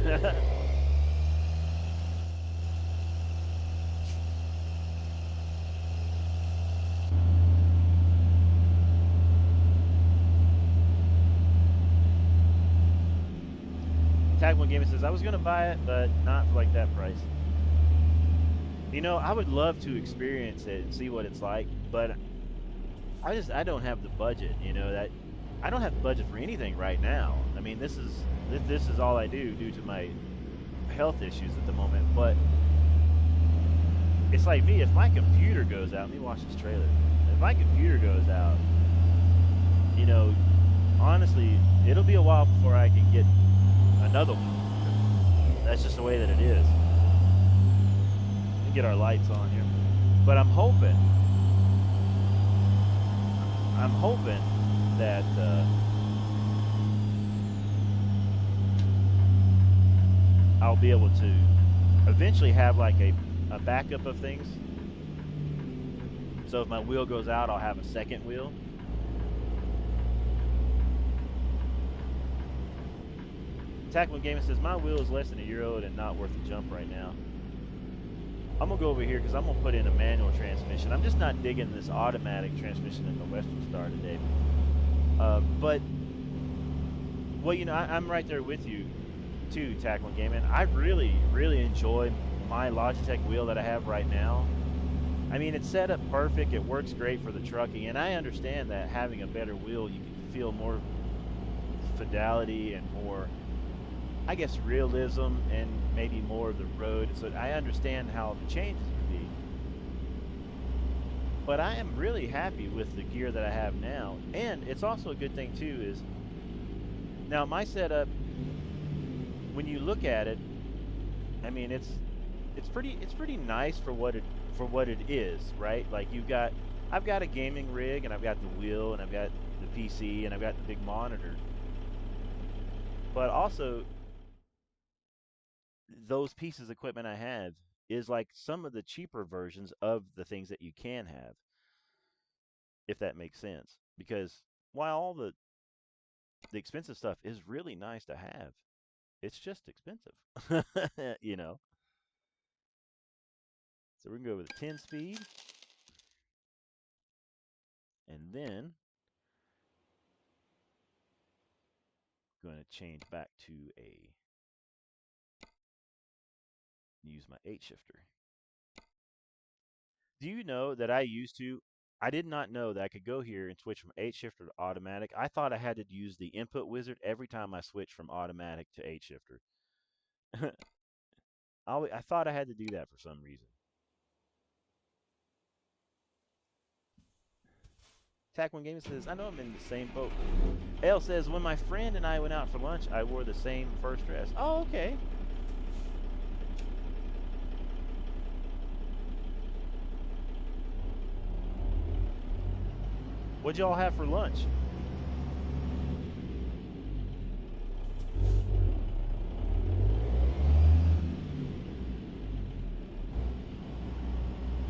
Tag One Gaming says, I was going to buy it, but not for like that price. You know, I would love to experience it and see what it's like, but I don't have the budget, you know, that I don't have the budget for anything right now. I mean, this is all I do due to my health issues at the moment, but it's like me, if my computer goes out, let me watch this trailer. If my computer goes out, you know, honestly, it'll be a while before I can get another one. That's just the way that it is. Get our lights on here, but I'm hoping that I'll be able to eventually have like a backup of things. So if my wheel goes out, I'll have a second wheel. Tackman Gaming says, my wheel is less than a year old and not worth the jump right now. I'm going to go over here because I'm going to put in a manual transmission. I'm just not digging this automatic transmission in the Western Star today. But, well, you know, I'm right there with you, too, Tackman Gaming. I really, really enjoy my Logitech wheel that I have right now. I mean, it's set up perfect. It works great for the trucking. And I understand that having a better wheel, you can feel more fidelity and more, I guess, realism and maybe more of the road. So I understand how the changes would be. But I am really happy with the gear that I have now. And it's also a good thing too is Now my setup, when you look at it, I mean it's pretty nice for what it is, right? Like I've got a gaming rig and I've got the wheel and I've got the PC and I've got the big monitor. But also those pieces of equipment I have is like some of the cheaper versions of the things that you can have, if that makes sense. Because while all the expensive stuff is really nice to have, it's just expensive. you know. So we're gonna go with a 10 speed, and then going to change back to a use my 8 shifter. Do you know that I did not know that I could go here and switch from 8 shifter to automatic. I thought I had to use the input wizard every time I switched from automatic to 8 shifter. I thought I had to do that for some reason. Tack One Gaming says, I know I'm in the same boat. L says, when my friend and I went out for lunch, I wore the same first dress. Oh, okay. What'd y'all have for lunch?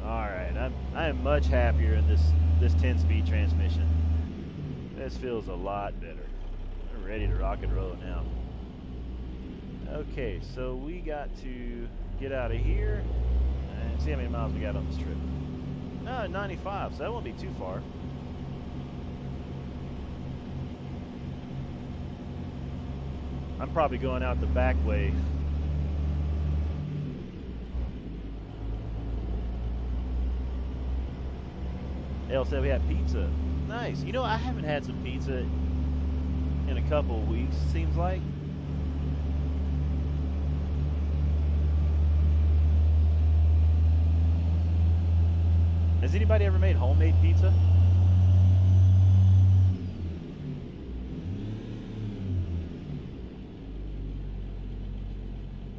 Alright, I am much happier in this 10-speed transmission. This feels a lot better. We're ready to rock and roll now. Okay, so we got to get out of here and see how many miles we got on this trip. 95, so that won't be too far. I'm probably going out the back way. L said we had pizza. Nice. You know, I haven't had some pizza in a couple of weeks, seems like. Has anybody ever made homemade pizza?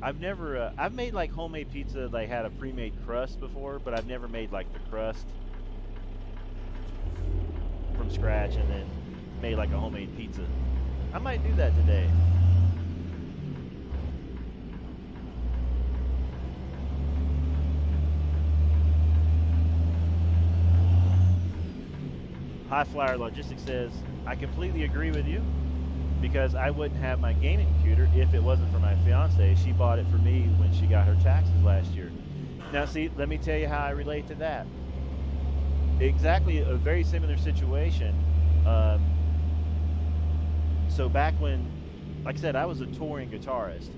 I've made like homemade pizza that had a pre-made crust before, but I've never made like the crust from scratch and then made like a homemade pizza. I might do that today. High Flyer Logistics says, I completely agree with you because I wouldn't have my gaming computer if it wasn't for my fiance. She bought it for me when she got her taxes last year. Now see, let me tell you how I relate to that. Exactly a very similar situation. So back when, like I said, I was a touring guitarist.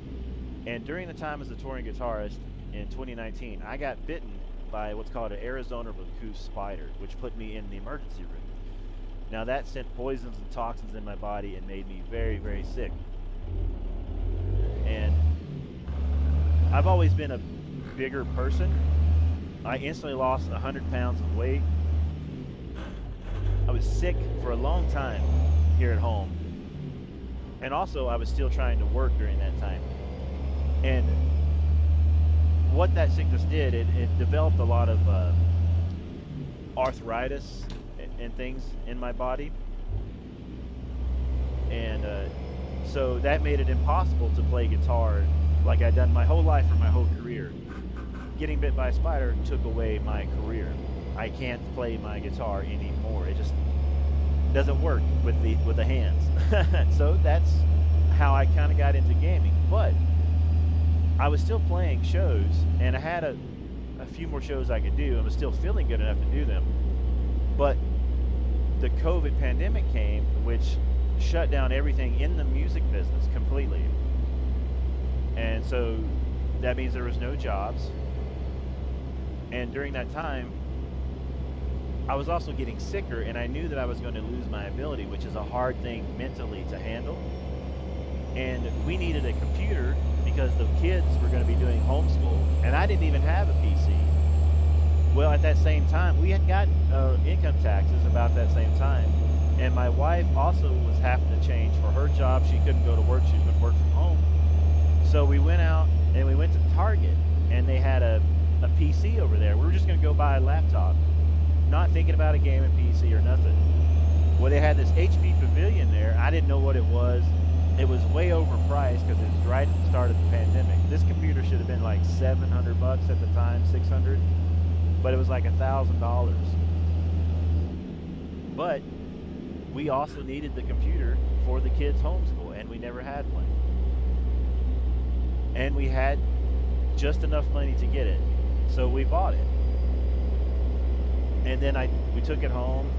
And during the time as a touring guitarist in 2019, I got bitten by what's called an Arizona recluse spider, which put me in the emergency room. Now that sent poisons and toxins in my body and made me very, very sick. And I've always been a bigger person. I instantly lost 100 pounds of weight. I was sick for a long time here at home. And also I was still trying to work during that time. And what that sickness did, it developed a lot of arthritis and things in my body. And so that made it impossible to play guitar like I'd done my whole life or my whole career. Getting bit by a spider took away my career. I can't play my guitar anymore. It just doesn't work with the hands. So that's how I kind of got into gaming. But I was still playing shows, and I had a few more shows I could do. I was still feeling good enough to do them. But the COVID pandemic came, which shut down everything in the music business completely. And so that means there was no jobs. And during that time, I was also getting sicker, and I knew that I was going to lose my ability, which is a hard thing mentally to handle. And we needed a computer because the kids were going to be doing homeschool, and I didn't even have a PC. Well, at that same time, we had gotten income taxes about that same time, and my wife also was having to change for her job, she couldn't go to work. She was going to work from home. So we went out and we went to Target, and they had a PC over there. We were just going to go buy a laptop, not thinking about a gaming PC or nothing. Well, they had this HP Pavilion there. I didn't know what it was. It was way overpriced because it was right at the start of the pandemic. This computer should have been like $700 at the time, $600, but it was like $1,000. But we also needed the computer for the kids' homeschool, and we never had one. And we had just enough money to get it, so we bought it. And then we took it home,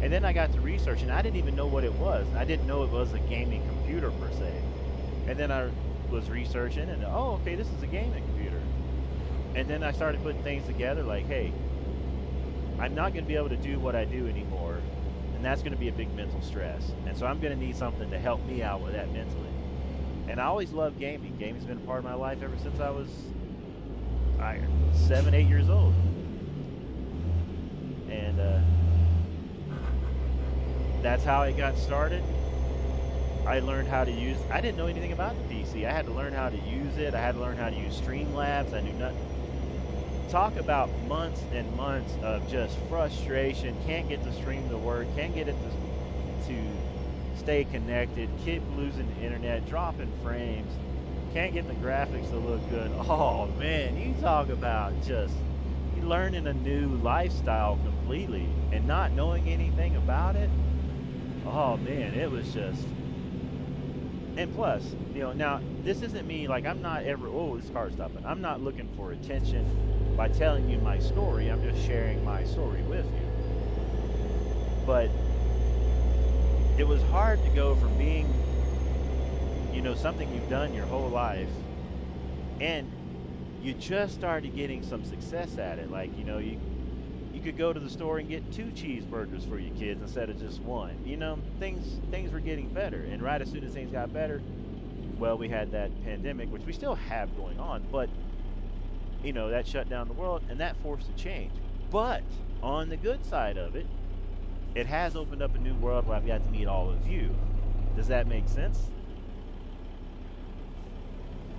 and then I got to research, and I didn't even know what it was. I didn't know it was a gaming computer per se. And then I was researching, and oh, okay, this is a gaming computer. And then I started putting things together, like, hey, I'm not going to be able to do what I do anymore, and that's going to be a big mental stress. And so I'm going to need something to help me out with that mentally. And I always loved gaming. Gaming's been a part of my life ever since I was 7, 8 years old. And that's how it got started. I learned how to use, I didn't know anything about the PC. I had to learn how to use it. I had to learn how to use Streamlabs. I knew nothing. Talk about months and months of just frustration. Can't get the stream to work. Can't get it to stay connected. Keep losing the internet. Dropping frames. Can't get the graphics to look good. Oh man, you talk about just learning a new lifestyle completely and not knowing anything about it. Oh man, it was just. And plus, now this isn't me, like I'm not ever, oh, this car's stopping. I'm not looking for attention by telling you my story. I'm just sharing my story with you. But it was hard to go from being, something you've done your whole life, and you just started getting some success at it. Like, you could go to the store and get 2 cheeseburgers for your kids instead of just 1. Things were getting better. And right as soon as things got better, well, we had that pandemic, which we still have going on, but that shut down the world, and that forced a change. But on the good side of it, it has opened up a new world where I've got to meet all of you. Does that make sense?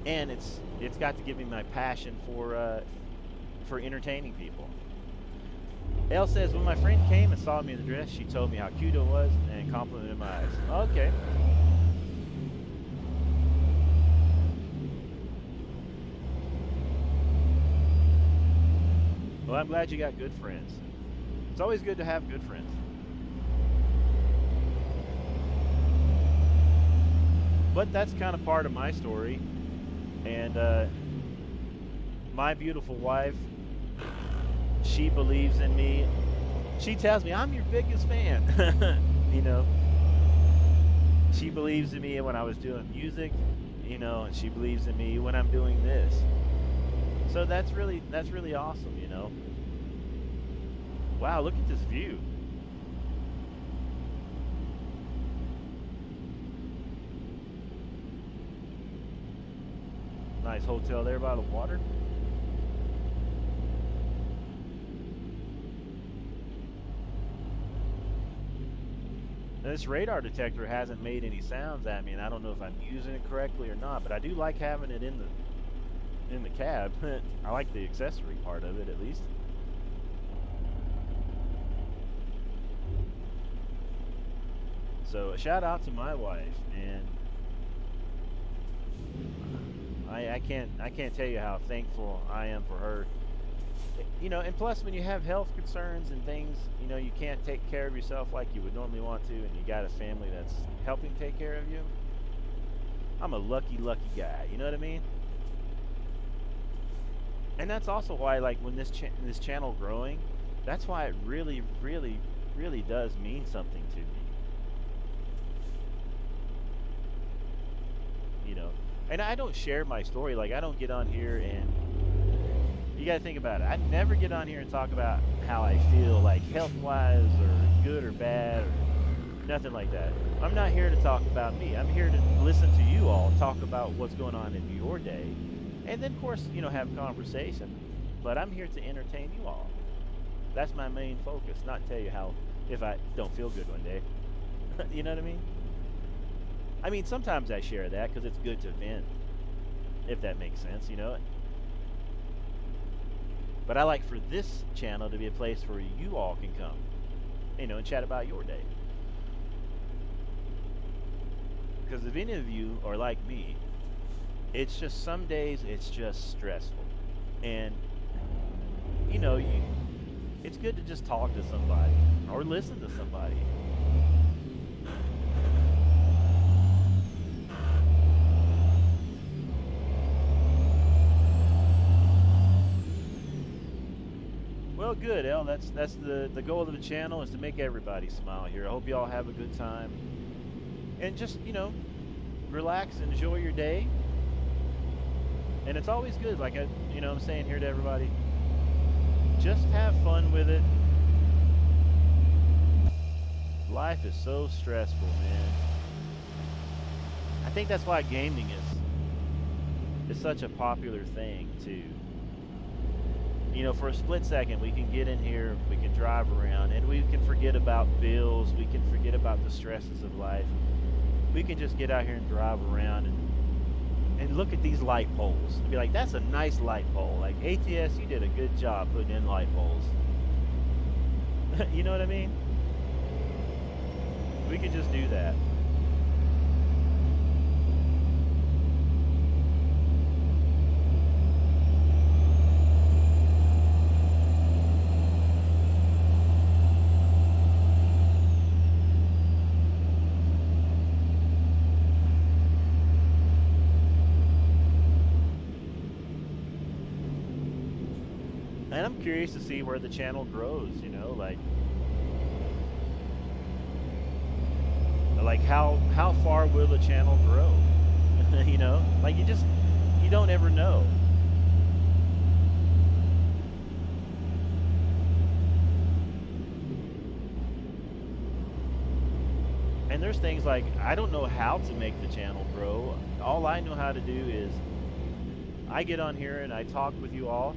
And it's got to give me my passion for entertaining people. Elle says, when my friend came and saw me in the dress, she told me how cute it was and complimented my eyes. Okay. Well, I'm glad you got good friends. It's always good to have good friends. But that's kind of part of my story. And my beautiful wife, she believes in me. She tells me, I'm your biggest fan. She believes in me when I was doing music, and she believes in me when I'm doing this. So that's really awesome, Wow, look at this view. Nice hotel there by the water. Now, this radar detector hasn't made any sounds at me, and I don't know if I'm using it correctly or not, but I do like having it in the cab. I like the accessory part of it, at least. So a shout out to my wife, and I can't tell you how thankful I am for her. And plus when you have health concerns and things, you can't take care of yourself like you would normally want to, and you got a family that's helping take care of you. I'm a lucky guy, you know what I mean? And that's also why, like, when this channel growing, that's why it really does mean something to me. And I don't share my story. Like, I don't get on here and you got to think about it. I never get on here and talk about how I feel, like health-wise or good or bad or nothing like that. I'm not here to talk about me. I'm here to listen to you all talk about what's going on in your day, and then of course, have conversation. But I'm here to entertain you all. That's my main focus, not tell you how if I don't feel good one day. You know what I mean? I mean, sometimes I share that because it's good to vent, if that makes sense, you know. But I like for this channel to be a place where you all can come, you know, and chat about your day. Because if any of you are like me, it's just some days it's just stressful. And, you know, it's good to just talk to somebody or listen to somebody. Well, good, El. That's the goal of the channel is to make everybody smile here. I hope you all have a good time. And just, you know, relax and enjoy your day. And it's always good, like I'm saying here to everybody, just have fun with it. Life is so stressful, man. I think that's why gaming is such a popular thing too. You know, for a split second we can get in here, we can drive around, and we can forget about bills, we can forget about the stresses of life. We can just get out here and drive around and look at these light poles and be like, that's a nice light pole. Like, ATS, you did a good job putting in light poles. You know what I mean? We can just do that. And I'm curious to see where the channel grows, you know, like how far will the channel grow? You know, like you don't ever know. And there's things like I don't know how to make the channel grow. All I know how to do is I get on here and I talk with you all.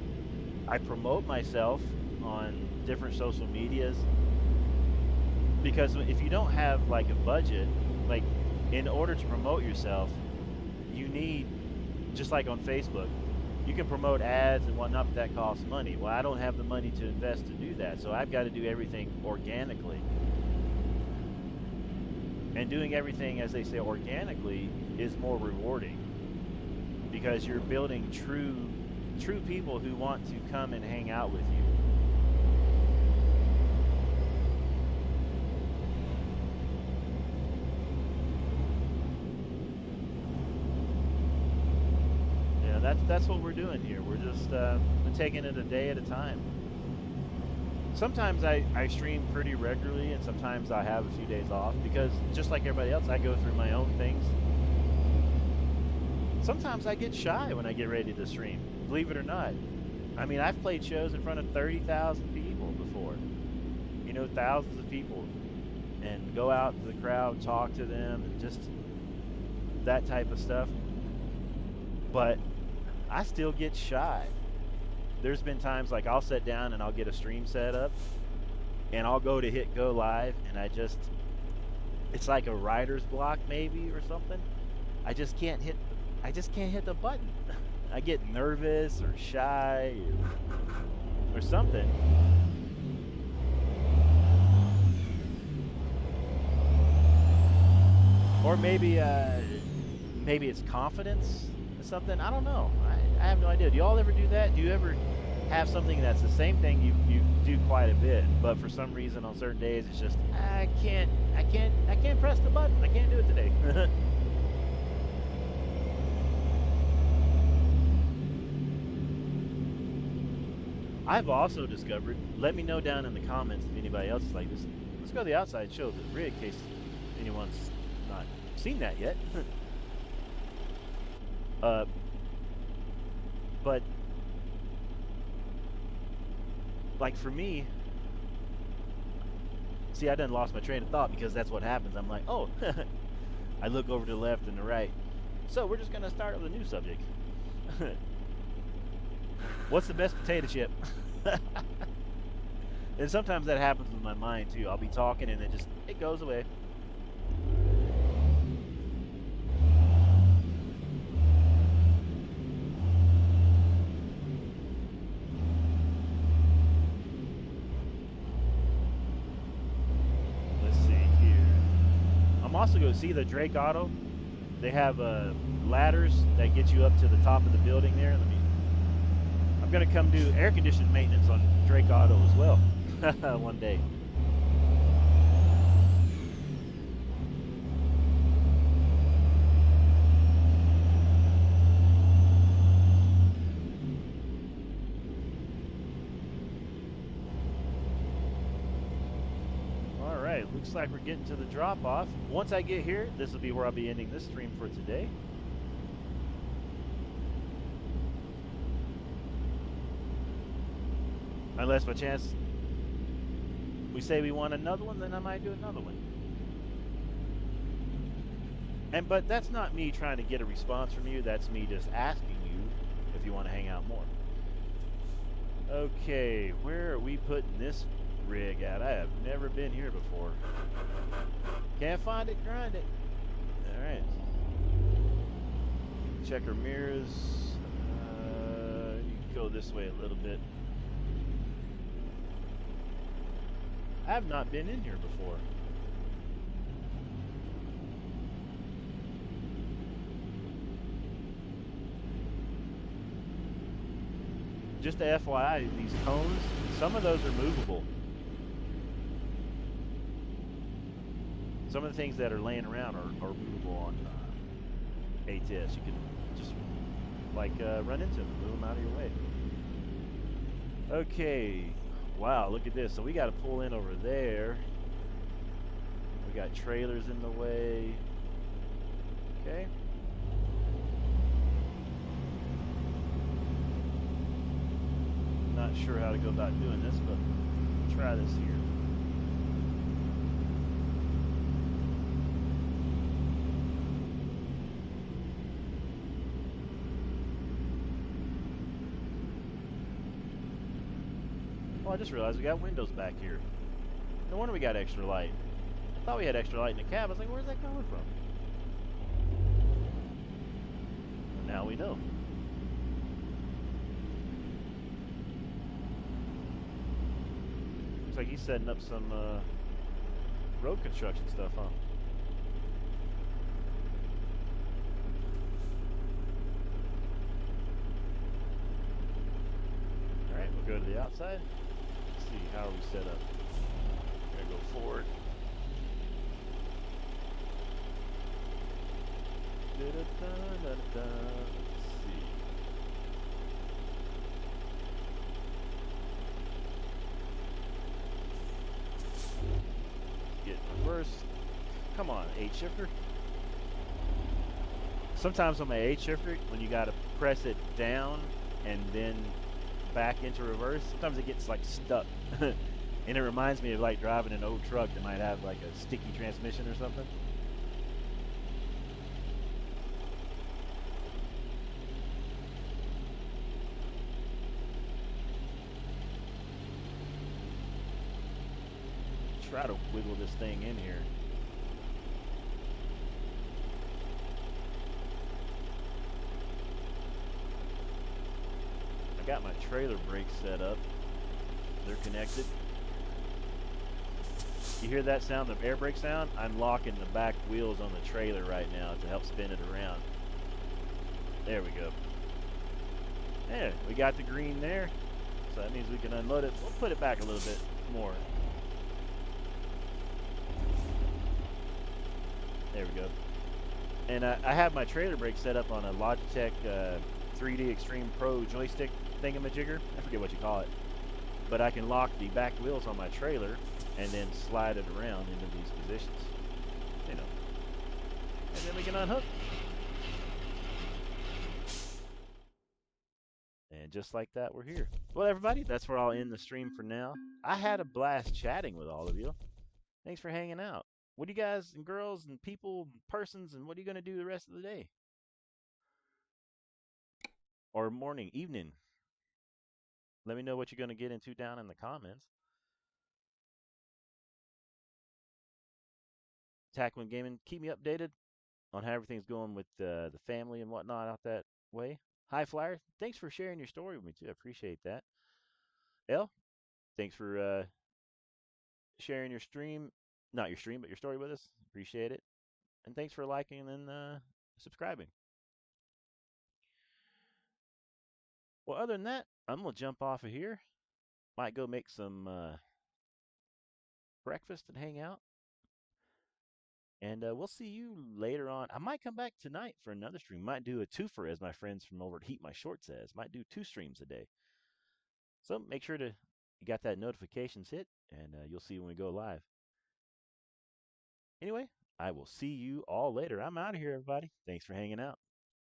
I promote myself on different social medias, because if you don't have like a budget, like in order to promote yourself, you need, just like on Facebook, you can promote ads and whatnot, but that costs money. Well, I don't have the money to invest to do that, so I've got to do everything organically. And doing everything, as they say, organically is more rewarding, because you're building true people who want to come and hang out with you. Yeah, that's what we're doing here. We're just taking it a day at a time. Sometimes I stream pretty regularly, and sometimes I have a few days off, because just like everybody else, I go through my own things. Sometimes I get shy when I get ready to stream, believe it or not. I mean, I've played shows in front of 30,000 people before, you know, thousands of people, and go out to the crowd, talk to them, and just that type of stuff. But I still get shy. There's been times like I'll sit down and I'll get a stream set up, and I'll go to hit go live, and it's like a writer's block maybe or something. I just can't hit the button. I get nervous or shy or something. Or maybe it's confidence or something. I don't know. I have no idea. Do y'all ever do that? Do you ever have something that's the same thing you do quite a bit, but for some reason on certain days it's just I can't press the button. I can't do it today. I've also discovered, let me know down in the comments if anybody else is like this. Let's go to the outside and show the rig in case anyone's not seen that yet. But like for me, see, I done lost my train of thought, because that's what happens. I'm like, oh, I look over to the left and the right. So we're just gonna start with a new subject. What's the best potato chip? And sometimes that happens with my mind too. I'll be talking and it goes away. also go see the Drake Auto. They have ladders that get you up to the top of the building there. I'm gonna come do air conditioning maintenance on Drake Auto as well one day. All right, looks like we're getting to the drop off. Once I get here, this will be where I'll be ending this stream for today. Unless by chance we say we want another one, then I might do another one. But that's not me trying to get a response from you. That's me just asking you if you want to hang out more. Okay, where are we putting this rig at? I have never been here before. Can't find it, grind it. All right. Check our mirrors. You can go this way a little bit. I have not been in here before. Just a FYI, these cones, some of those are movable. Some of the things that are laying around are movable on ATS. You can just like run into them, move them out of your way. Okay, wow, look at this. So we got to pull in over there. We got trailers in the way. Okay. Not sure how to go about doing this, but we'll try this here. Oh, I just realized we got windows back here. No wonder we got extra light. I thought we had extra light in the cab. I was like, where's that coming from? Now we know. Looks like he's setting up some road construction stuff, huh? Alright, we'll go to the outside. Let's see, how are we set up? We're gonna go forward. Let's see. Get reverse. Come on, 8-shifter. Sometimes on my 8-shifter, when you gotta press it down and then back into reverse, sometimes it gets like stuck. And it reminds me of like driving an old truck that might have like a sticky transmission or something. Try to wiggle this thing in here. I got my trailer brakes set up. They're connected. You hear that sound, the air brake sound? I'm locking the back wheels on the trailer right now to help spin it around. There we go. Yeah, we got the green there. So that means we can unload it. We'll put it back a little bit more. There we go. And I have my trailer brake set up on a Logitech 3D Extreme Pro joystick thingamajigger. I forget what you call it. But I can lock the back wheels on my trailer and then slide it around into these positions. You know. And then we can unhook. And just like that, we're here. Well, everybody, that's where I'll end the stream for now. I had a blast chatting with all of you. Thanks for hanging out. What do you guys and girls and people, persons, and what are you going to do the rest of the day? Or morning, evening? Let me know what you're going to get into down in the comments. Tackman Gaming, keep me updated on how everything's going with the family and whatnot out that way. High Flyer, thanks for sharing your story with me too. I appreciate that. Elle, thanks for sharing your stream, not your stream, but your story with us. Appreciate it. And thanks for liking and subscribing. Well, other than that, I'm gonna jump off of here. Might go make some breakfast and hang out. And we'll see you later on. I might come back tonight for another stream. Might do a twofer, as my friends from over at Heat My Short says. Might do 2 streams a day. So make sure to you got that notifications hit, and you'll see when we go live. Anyway, I will see you all later. I'm out of here, everybody. Thanks for hanging out.